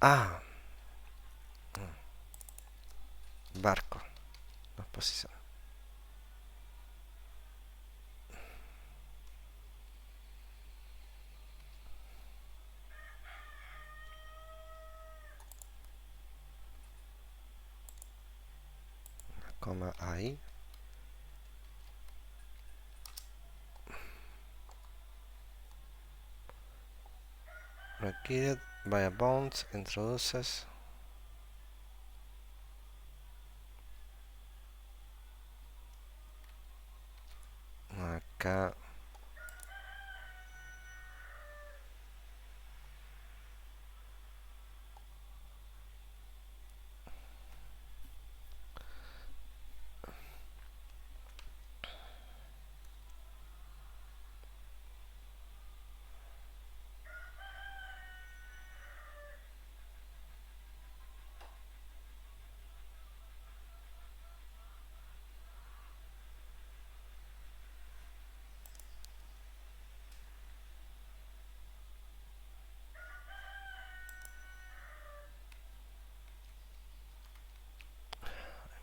Ah, barco, nos posición. Una coma ahí. Required by a bound, introduces. Acá.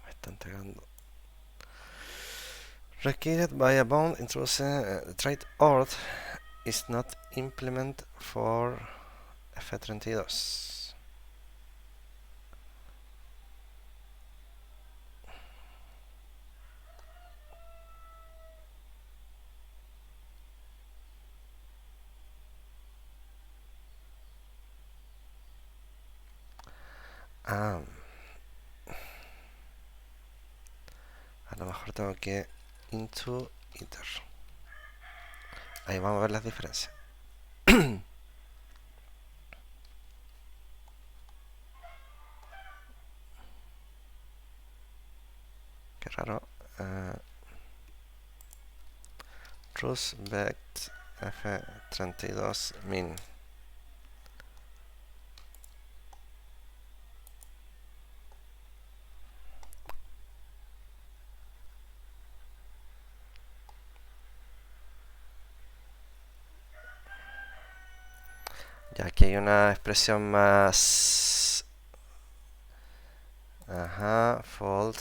Me está entregando. Required by a bound, introducing trade order is not implement for F32. Ah, a lo mejor tengo que into iter. Ahí vamos a ver las diferencias. Qué raro. Rusbect F32 min. Ya aquí hay una expresión más. Ajá, fold.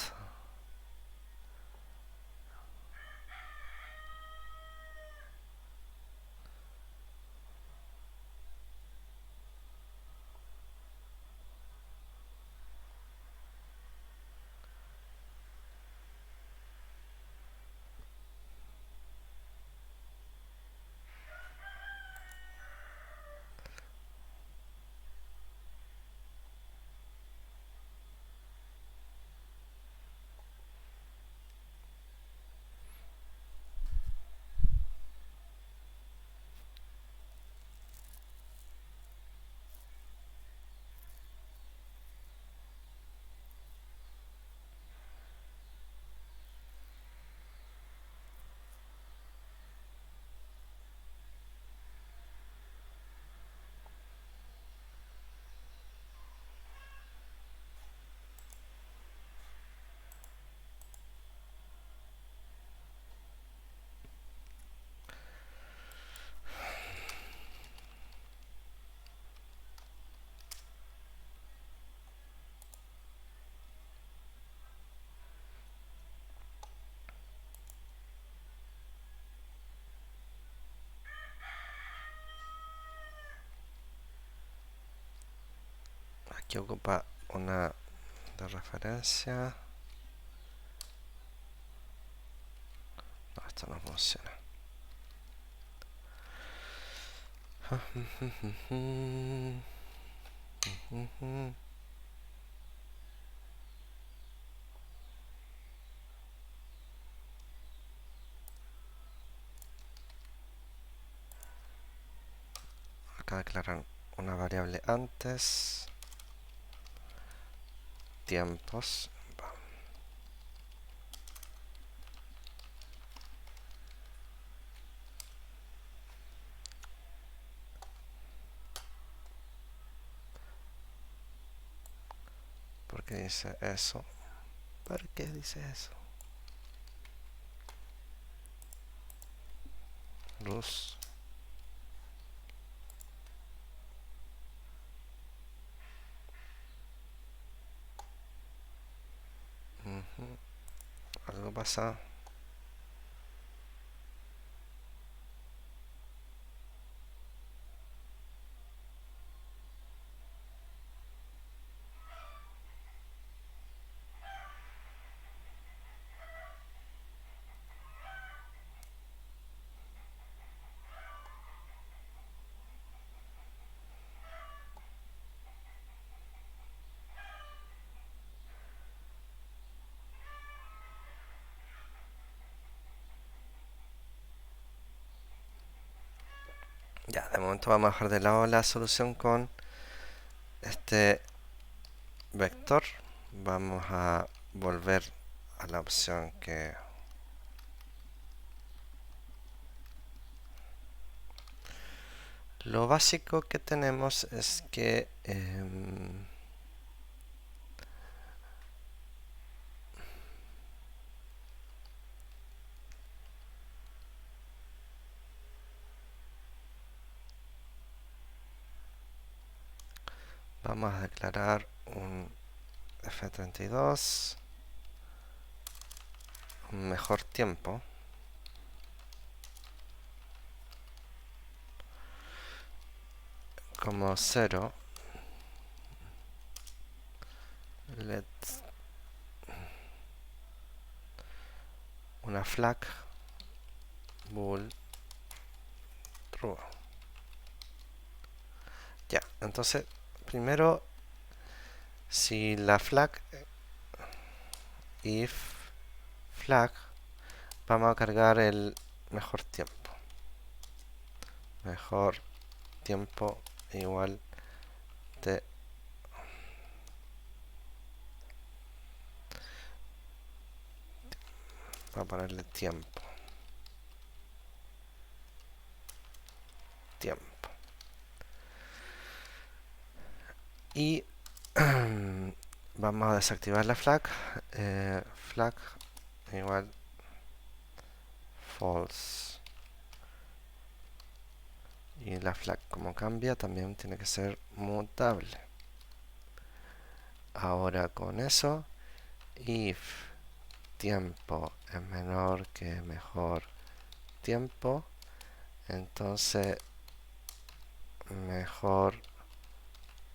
Aquí ocupa una de referencia. No, esto no funciona. Acá declaran una variable antes. Tiempos. ¿Por qué dice eso? ¿Por qué dice eso? Luz. algo pasa. Ya, de momento vamos a dejar de lado la solución con este vector. Vamos a volver a la opción que lo básico que tenemos es que vamos a declarar un F32, un mejor tiempo, como 0, let una flag bool true. Ya, entonces primero, si la flag if flag, vamos a cargar el mejor tiempo. Mejor tiempo igual de va a ponerle tiempo. Y vamos a desactivar la flag. Flag igual false. Y la flag, como cambia, también tiene que ser mutable. Ahora con eso, if tiempo es menor que mejor tiempo, entonces mejor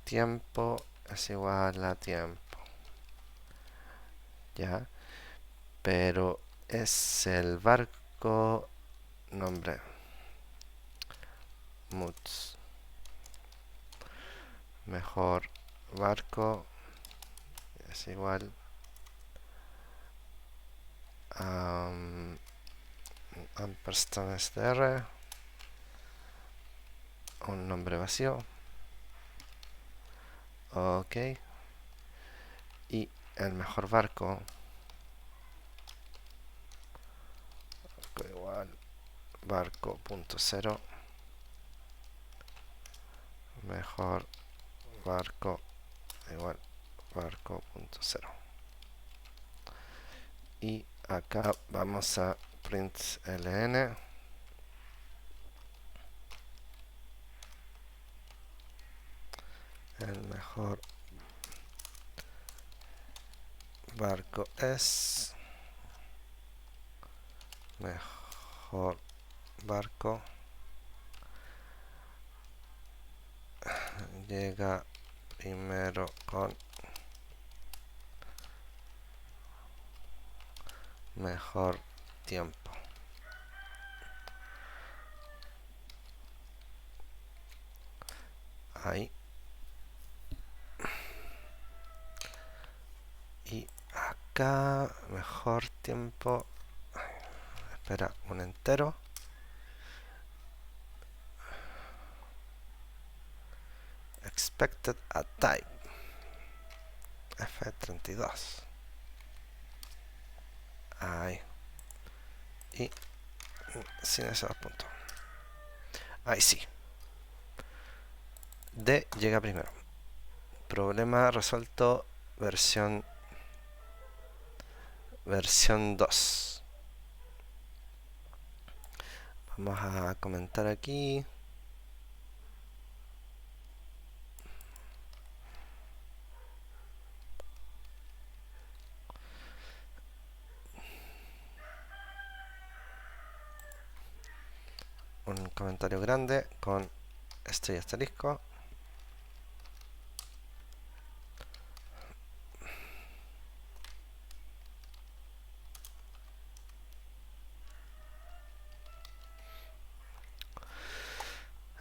tiempo es igual a tiempo. ¿Ya? Pero es el barco nombre muts. Mejor barco es igual a ampersand str, un nombre vacío. Ok. Y el mejor barco igual barco.0, mejor barco igual barco.0. Y acá vamos a print ln el mejor barco es mejor barco llega primero con mejor tiempo. Ahí. Y acá mejor tiempo. Espera, un entero. Expected at type. F32. Ahí. Y sin esos puntos. Ahí sí. D llega primero. Problema resuelto versión 2. Vamos a comentar aquí. un comentario grande con esto y asterisco.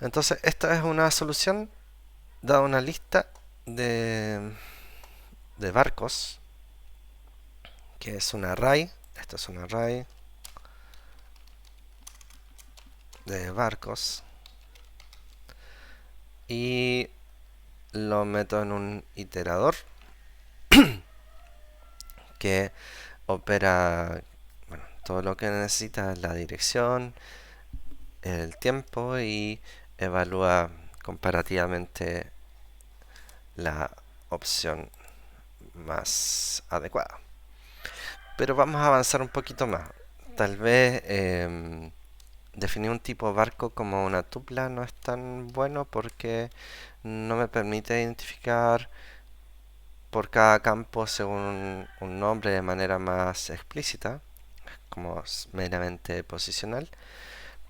Entonces esta es una solución dada una lista de barcos, que es un array. Esto es un array de barcos, y lo meto en un iterador que opera, bueno, todo lo que necesita es la dirección, el tiempo, y evalúa comparativamente la opción más adecuada. Pero vamos a avanzar un poquito más. Tal vez definir un tipo de barco como una tupla no es tan bueno, porque no me permite identificar por cada campo según un nombre de manera más explícita, como meramente posicional.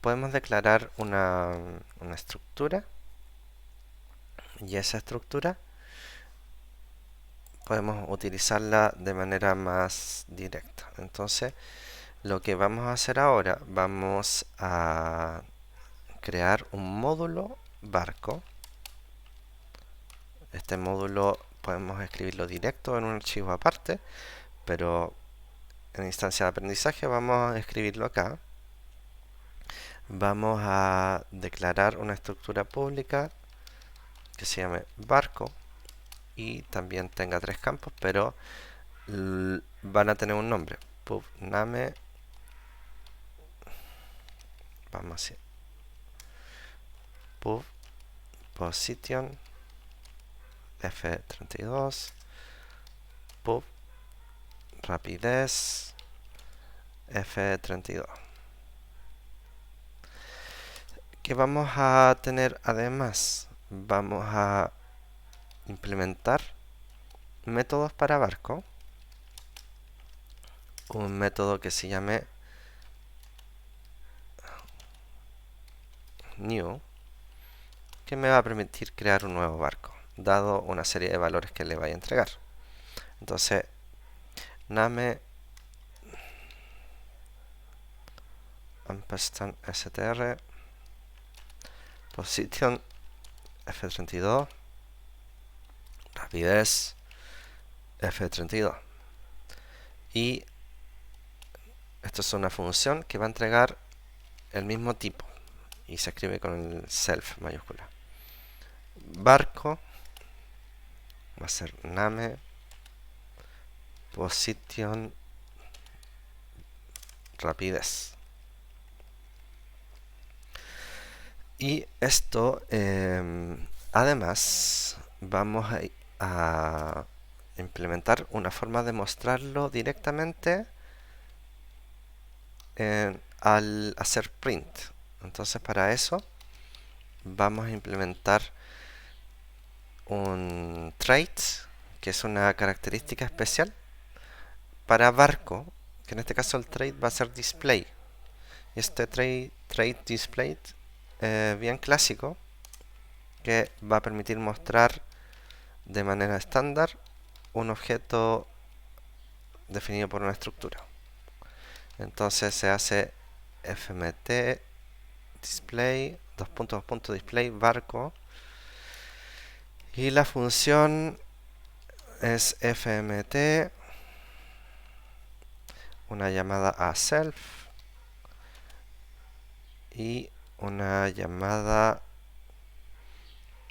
Podemos declarar una estructura, y esa estructura podemos utilizarla de manera más directa. Entonces, lo que vamos a hacer ahora, vamos a crear un módulo barco. Este módulo podemos escribirlo directo en un archivo aparte, pero en instancia de aprendizaje vamos a escribirlo acá. Vamos a declarar una estructura pública que se llame barco, y también tenga 3 campos, pero van a tener un nombre: pub name, vamos así, pub position f32, pub rapidez f32. ¿Qué vamos a tener además? Vamos a implementar métodos para barco. Un método que se llame new, que me va a permitir crear un nuevo barco, dado una serie de valores que le vaya a entregar. Entonces, name ampersand str position f32 rapidez f32, y esto es una función que va a entregar el mismo tipo y se escribe con el self mayúscula. Barco va a ser name position rapidez. Y esto, además, vamos a implementar una forma de mostrarlo directamente al hacer print. Entonces, para eso vamos a implementar un trait, que es una característica especial para barco, que en este caso el trait va a ser display. Y este trait display bien clásico, que va a permitir mostrar de manera estándar un objeto definido por una estructura. Entonces se hace fmt display display barco, y la función es fmt, una llamada a self y una llamada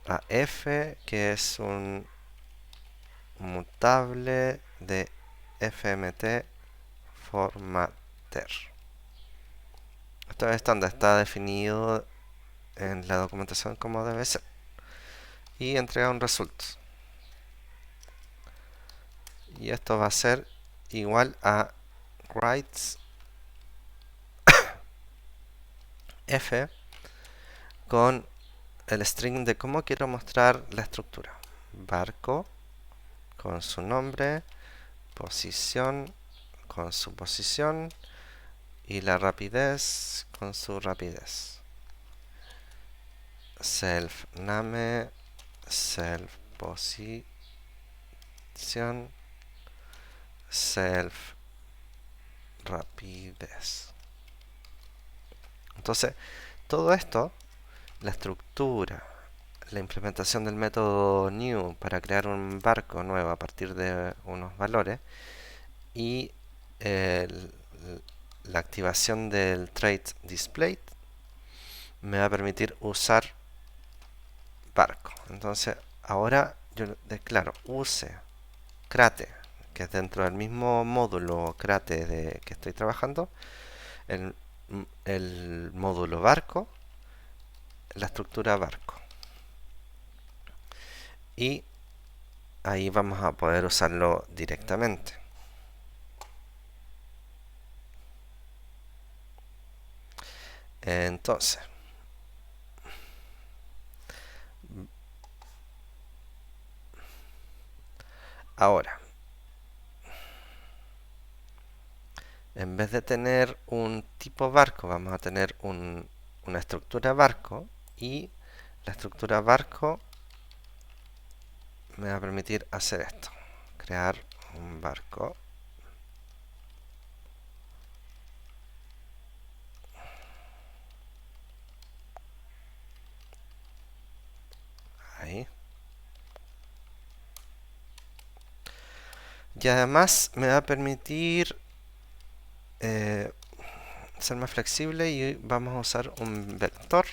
a f, que es un mutable de fmt formatter. Esto es estándar, está definido en la documentación como debe ser, y entrega un result. Y esto va a ser igual a write f con el string de cómo quiero mostrar la estructura. Barco con su nombre, posición con su posición, y la rapidez con su rapidez. self name, self position, self rapidez. Entonces, todo esto, la estructura, la implementación del método new para crear un barco nuevo a partir de unos valores y el- la activación del trait display me va a permitir usar barco. Entonces, ahora yo declaro use crate, que es dentro del mismo módulo crate de que estoy trabajando, el, el módulo barco, la estructura barco. Y ahí vamos a poder usarlo directamente. Entonces, ahora, en vez de tener un tipo barco, vamos a tener una estructura barco, y la estructura barco me va a permitir hacer esto, crear un barco. Ahí. Y además me va a permitir ser más flexible, y vamos a usar un vector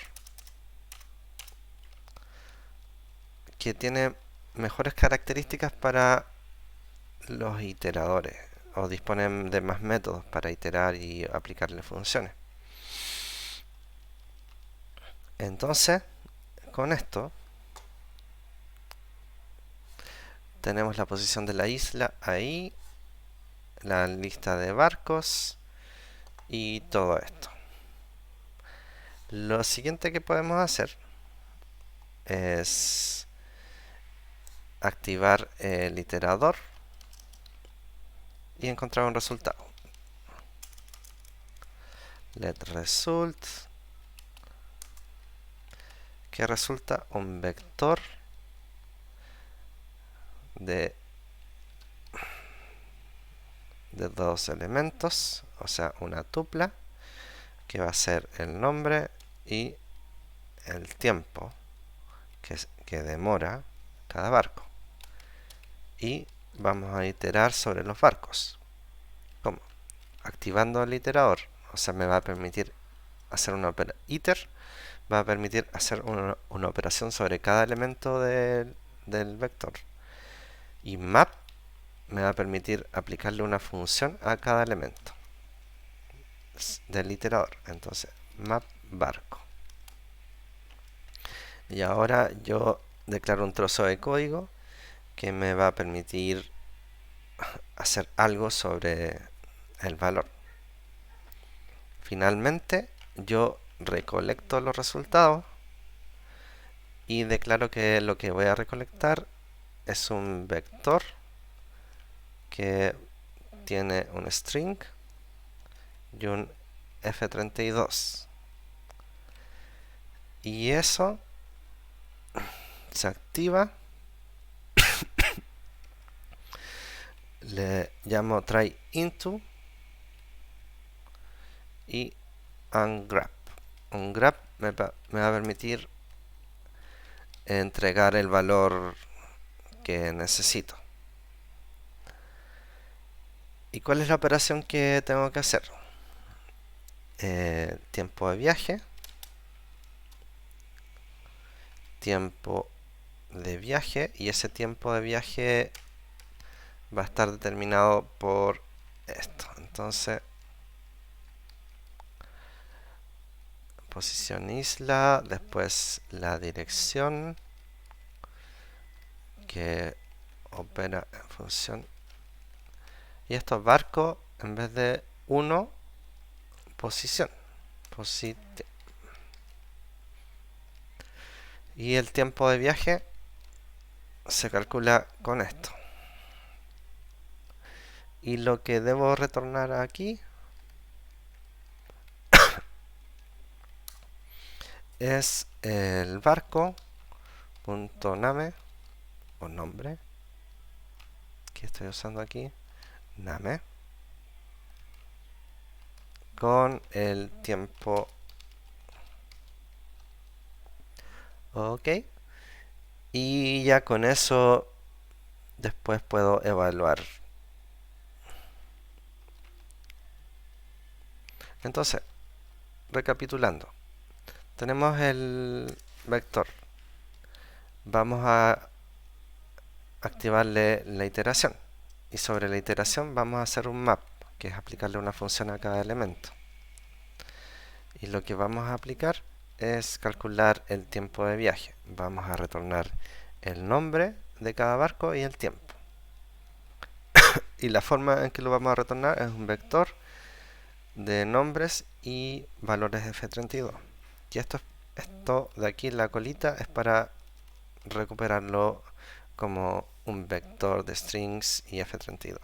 que tiene mejores características para los iteradores, o disponen de más métodos para iterar y aplicarle funciones. Entonces, con esto tenemos la posición de la isla ahí, la lista de barcos y todo esto. Lo siguiente que podemos hacer es activar el iterador y encontrar un resultado. Let result, que resulta un vector de dos elementos, o sea, una tupla, que va a ser el nombre y el tiempo que demora cada barco. Y vamos a iterar sobre los barcos. ¿Cómo? Activando el iterador, o sea, me va a permitir hacer una iter, va a permitir hacer una operación sobre cada elemento del vector. Y map me va a permitir aplicarle una función a cada elemento del iterador. Entonces, map barco. Y ahora yo declaro un trozo de código que me va a permitir hacer algo sobre el valor. Finalmente, yo recolecto los resultados y declaro que lo que voy a recolectar es un vector que tiene un string y un f32. Y eso se activa. Le llamo try into y ungrab. Ungrab me va a permitir entregar el valor que necesito. ¿Y cuál es la operación que tengo que hacer? Tiempo de viaje, tiempo de viaje, y ese tiempo de viaje va a estar determinado por esto. Entonces, posición isla, después la dirección que opera en función, y estos barcos, en vez de 1, posición, y el tiempo de viaje se calcula con esto. Y lo que debo retornar aquí es el barco.name o nombre que estoy usando aquí, name, con el tiempo. Ok, y ya con eso después puedo evaluar. Entonces, recapitulando, tenemos el vector. Vamos a activarle la iteración. Y sobre la iteración vamos a hacer un map, que es aplicarle una función a cada elemento. Y lo que vamos a aplicar es calcular el tiempo de viaje. Vamos a retornar el nombre de cada barco y el tiempo. Y la forma en que lo vamos a retornar es un vector de nombres y valores de F32. Y esto de aquí, la colita, es para recuperarlo como un vector de strings y F32.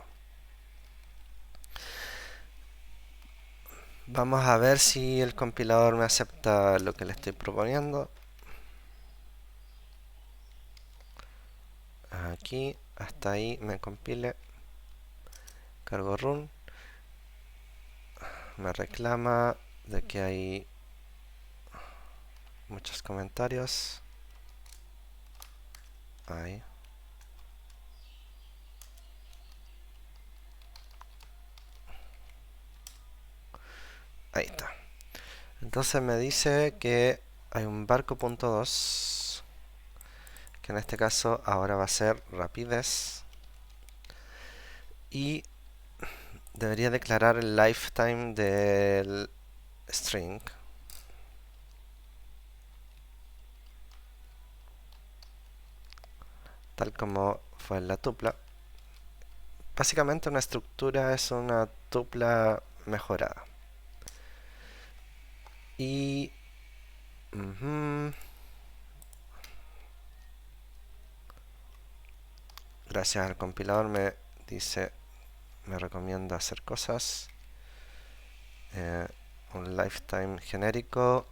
Vamos a ver si el compilador me acepta lo que le estoy proponiendo. Aquí, hasta ahí me compile. Cargo run. Me reclama de que hay muchos comentarios. Ahí. Ahí está. Entonces me dice que hay un barco.2, que en este caso ahora va a ser rapidez. Y debería declarar el lifetime del string. Tal como fue en la tupla. Básicamente una estructura es una tupla mejorada. Y gracias al compilador me dice, me recomienda hacer cosas. Un lifetime genérico.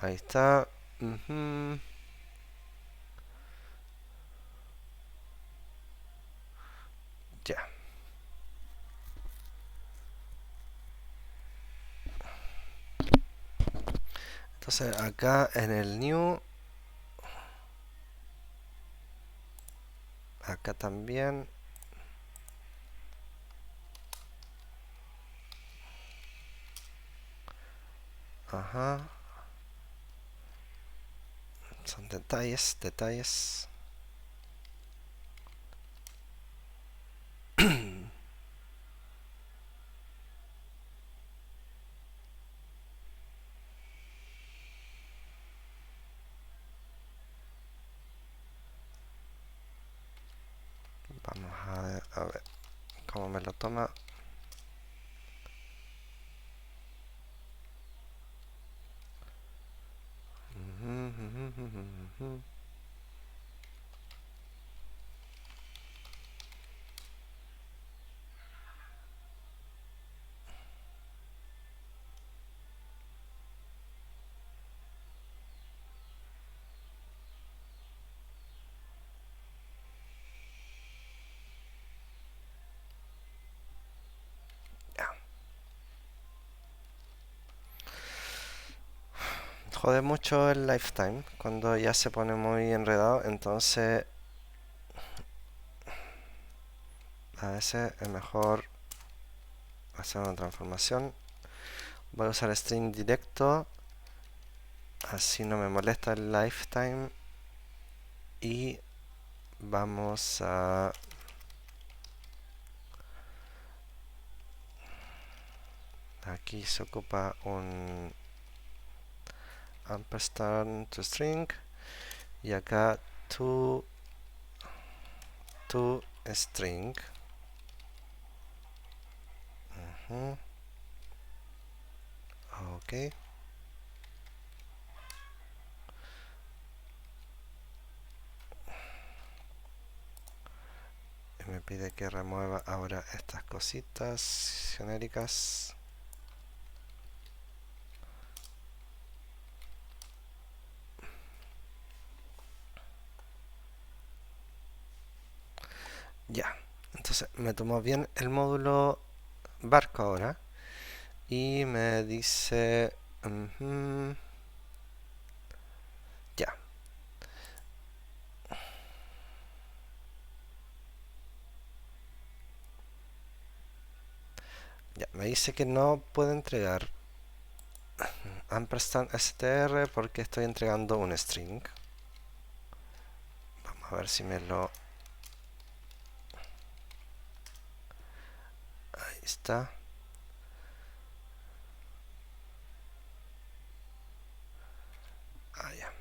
Ahí está. Ya. Entonces acá en el new, acá también. Ajá. Son detalles, detalles. Vamos a ver cómo me lo toma. Ya. Jode mucho el lifetime cuando ya se pone muy enredado, entonces a veces es mejor hacer una transformación. Voy a usar string directo, así no me molesta el lifetime. Y vamos a aquí se ocupa un ampersand to string y acá to string. Ok, pide que remueva ahora estas cositas genéricas. Ya, entonces me tomó bien el módulo barco ahora y me dice ya. Ya, me dice que no puedo entregar ampersand str porque estoy entregando un string. Vamos a ver si me lo... Ahí está. Ah, ya.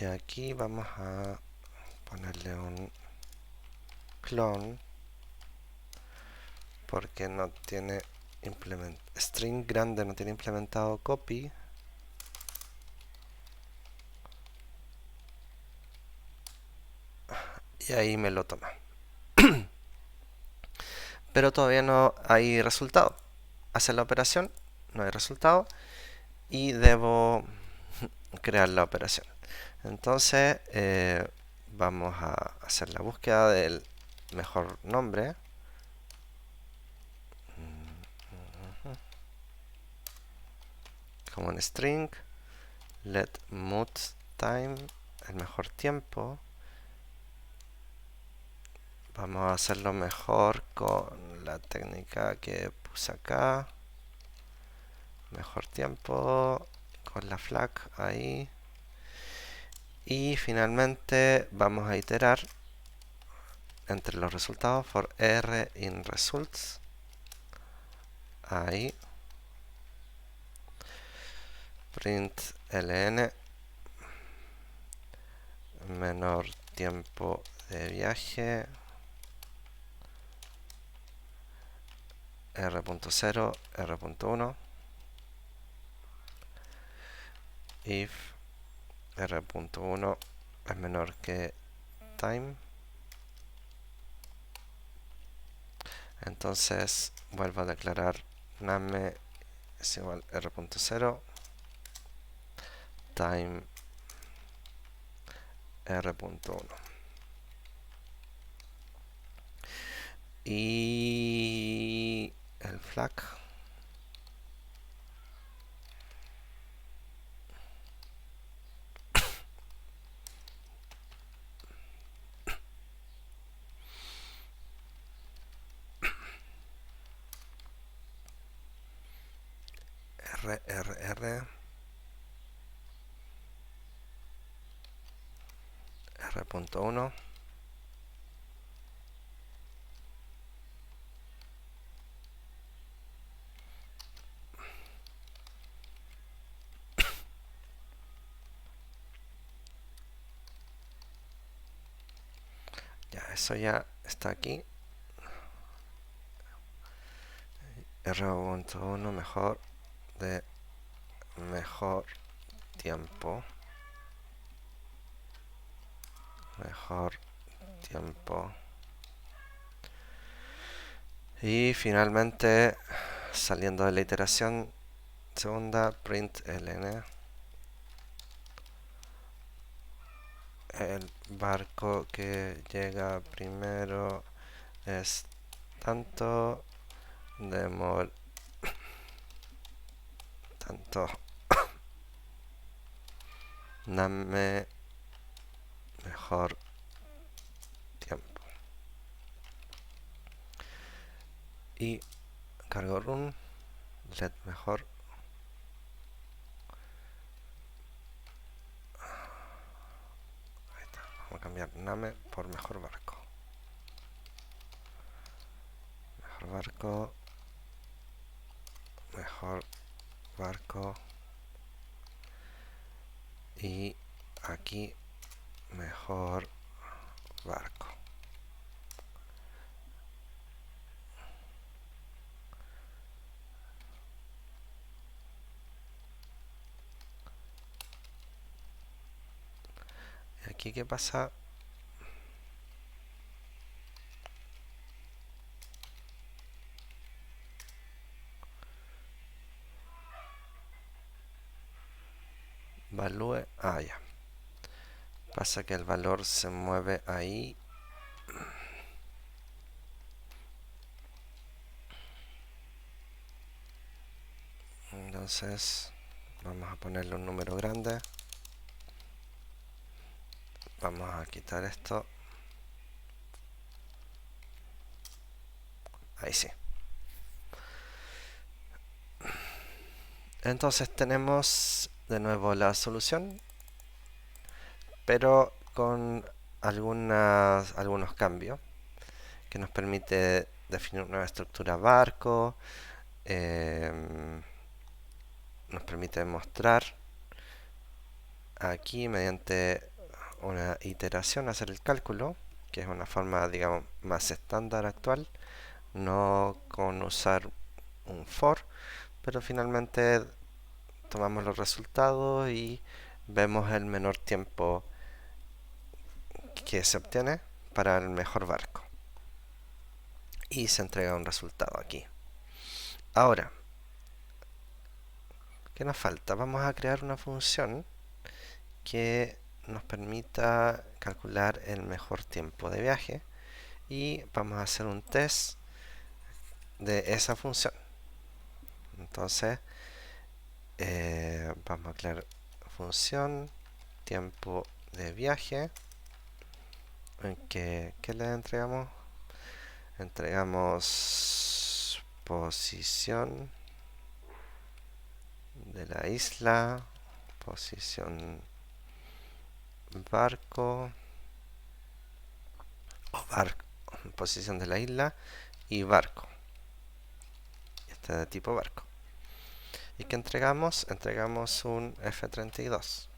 Y aquí vamos a ponerle un clone porque no tiene string grande, no tiene implementado copy. Y ahí me lo toma. Pero todavía no hay resultado. Hace la operación, no hay resultado y debo crear la operación. Entonces vamos a hacer la búsqueda del mejor nombre. Como un string, let mut time, el mejor tiempo. Vamos a hacerlo mejor con la técnica que puse acá. Mejor tiempo con la flag ahí. Y finalmente vamos a iterar entre los resultados for r in results. Ahí. Print ln menor tiempo de viaje r.0 r.1 if r.1 es menor que time. Entonces vuelvo a declarar name es igual a r.0 time r.1 y el flag r r.1 ya, eso ya está aquí. r.1 mejor de mejor tiempo y finalmente saliendo de la iteración segunda print ln el barco que llega primero es tanto tanto dame mejor tiempo y cargo run let mejor ahí está. Vamos a cambiar name por mejor barco mejor barco y aquí mejor barco. ¿Y aquí qué pasa? Value. Ah, ya. Pasa que el valor se mueve ahí. Entonces vamos a ponerle un número grande. Vamos a quitar esto. Ahí sí. Entonces tenemos de nuevo la solución, pero con algunos cambios que nos permite definir una estructura barco, nos permite mostrar aquí mediante una iteración hacer el cálculo, que es una forma, digamos, más estándar actual, no con usar un for, pero finalmente tomamos los resultados y vemos el menor tiempo que se obtiene para el mejor barco y se entrega un resultado aquí. Ahora, ¿qué nos falta? Vamos a crear una función que nos permita calcular el mejor tiempo de viaje y vamos a hacer un test de esa función. Entonces vamos a crear función tiempo de viaje en que ¿qué le entregamos? Entregamos posición de la isla, posición barco o barco, posición de la isla y barco. Este de tipo barco. ¿Y qué entregamos? Entregamos un F32.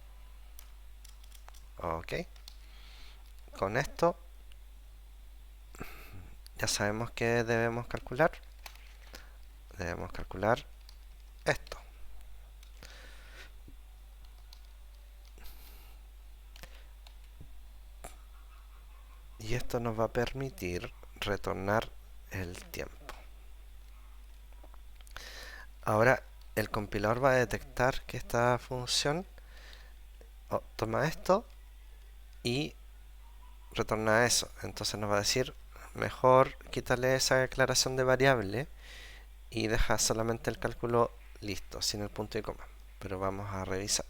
Ok. Con esto ya sabemos que debemos calcular. Debemos calcular esto. Y esto nos va a permitir retornar el tiempo. Ahora el compilador va a detectar que esta función toma esto y retorna eso. Entonces nos va a decir, mejor quítale esa declaración de variable y deja solamente el cálculo listo, sin el punto y coma. Pero vamos a revisar.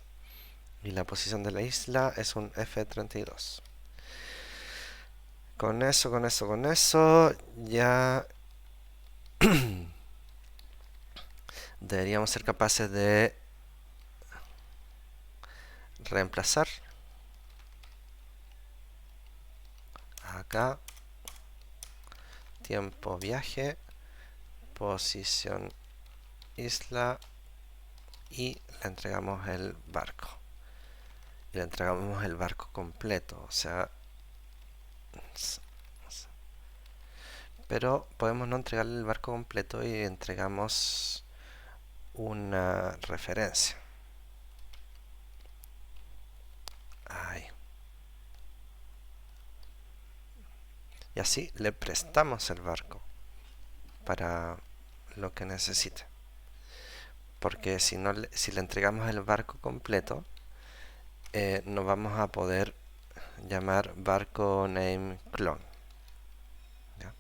Y la posición de la isla es un F32. Con eso, ya deberíamos ser capaces de reemplazar acá tiempo viaje, posición isla y le entregamos el barco. Y le entregamos el barco completo, o sea, pero podemos no entregarle el barco completo y entregamos una referencia. Ahí. Y así le prestamos el barco para lo que necesite. Porque si, no, si le entregamos el barco completo, no vamos a poder llamar barco name clone. ¿Ya?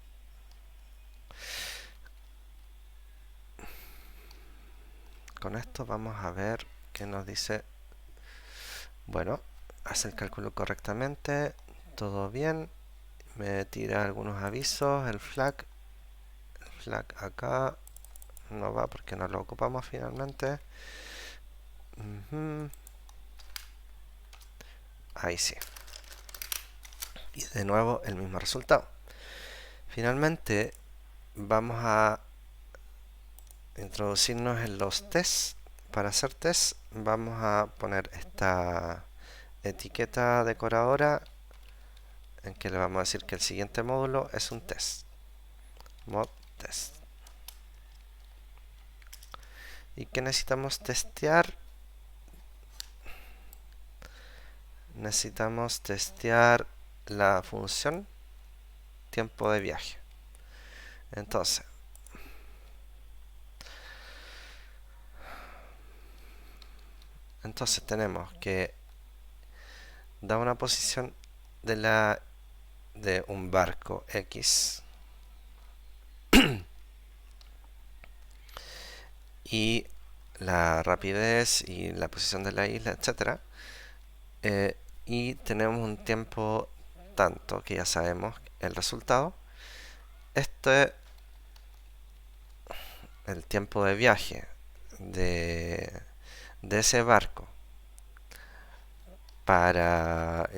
Con esto vamos a ver qué nos dice. Bueno, hace el cálculo correctamente, todo bien. Me tira algunos avisos, el flag acá no va porque no lo ocupamos finalmente. Ahí sí. Y de nuevo el mismo resultado. Finalmente vamos a introducirnos en los tests. Para hacer test vamos a poner etiqueta decoradora en que le vamos a decir que el siguiente módulo es un test. Mod test. ¿Y qué necesitamos testear? Necesitamos testear la función tiempo de viaje. Entonces, tenemos que da una posición de un barco X y la rapidez y la posición de la isla, etcétera. Y tenemos un tiempo tanto que ya sabemos el resultado. Este es el tiempo de viaje de ese barco para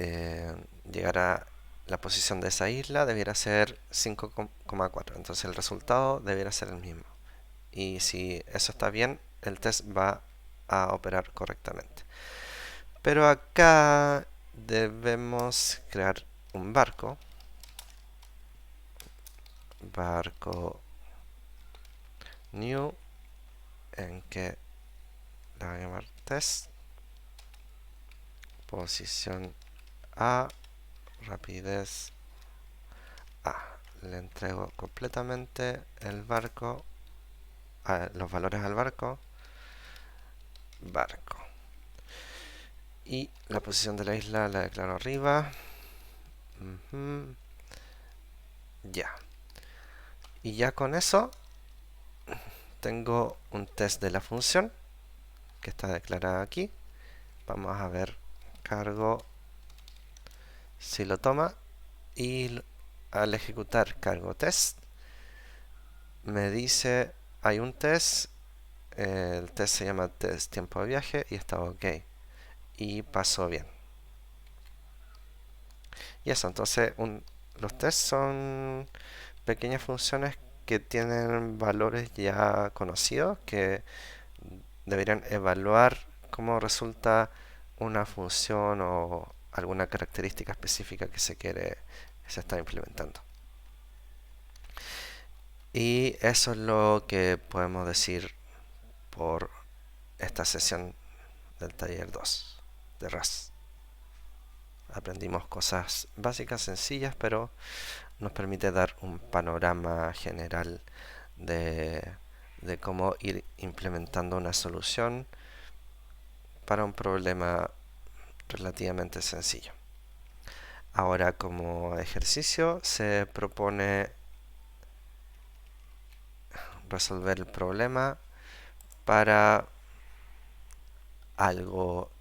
llegar a la posición de esa isla debiera ser 5,4. Entonces el resultado debiera ser el mismo. Y si eso está bien, el test va a operar correctamente. Pero acá debemos crear un barco. Barco new en que le voy a llamar test. Posición A, rapidez A. Le entrego completamente el barco, los valores al barco. Barco. Y la posición de la isla la declaro arriba. Ya. Y ya con eso tengo un test de la función que está declarada aquí. Vamos a ver cargo si lo toma y al ejecutar cargo test me dice hay un test, el test se llama test tiempo de viaje y está ok y pasó bien. Y eso, entonces los tests son pequeñas funciones que tienen valores ya conocidos que deberían evaluar cómo resulta una función o alguna característica específica que se está implementando. Y eso es lo que podemos decir por esta sesión del taller 2 de Rust. Aprendimos cosas básicas, sencillas, pero nos permite dar un panorama general de, de cómo ir implementando una solución para un problema relativamente sencillo. Ahora, como ejercicio se propone resolver el problema para algo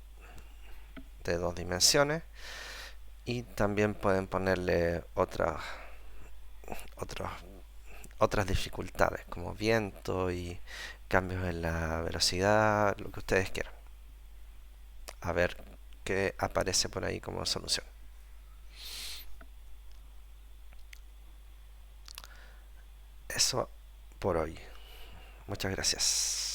de 2 dimensiones y también pueden ponerle otras otras dificultades como viento y cambios en la velocidad, lo que ustedes quieran. A ver qué aparece por ahí como solución. Eso por hoy. Muchas gracias.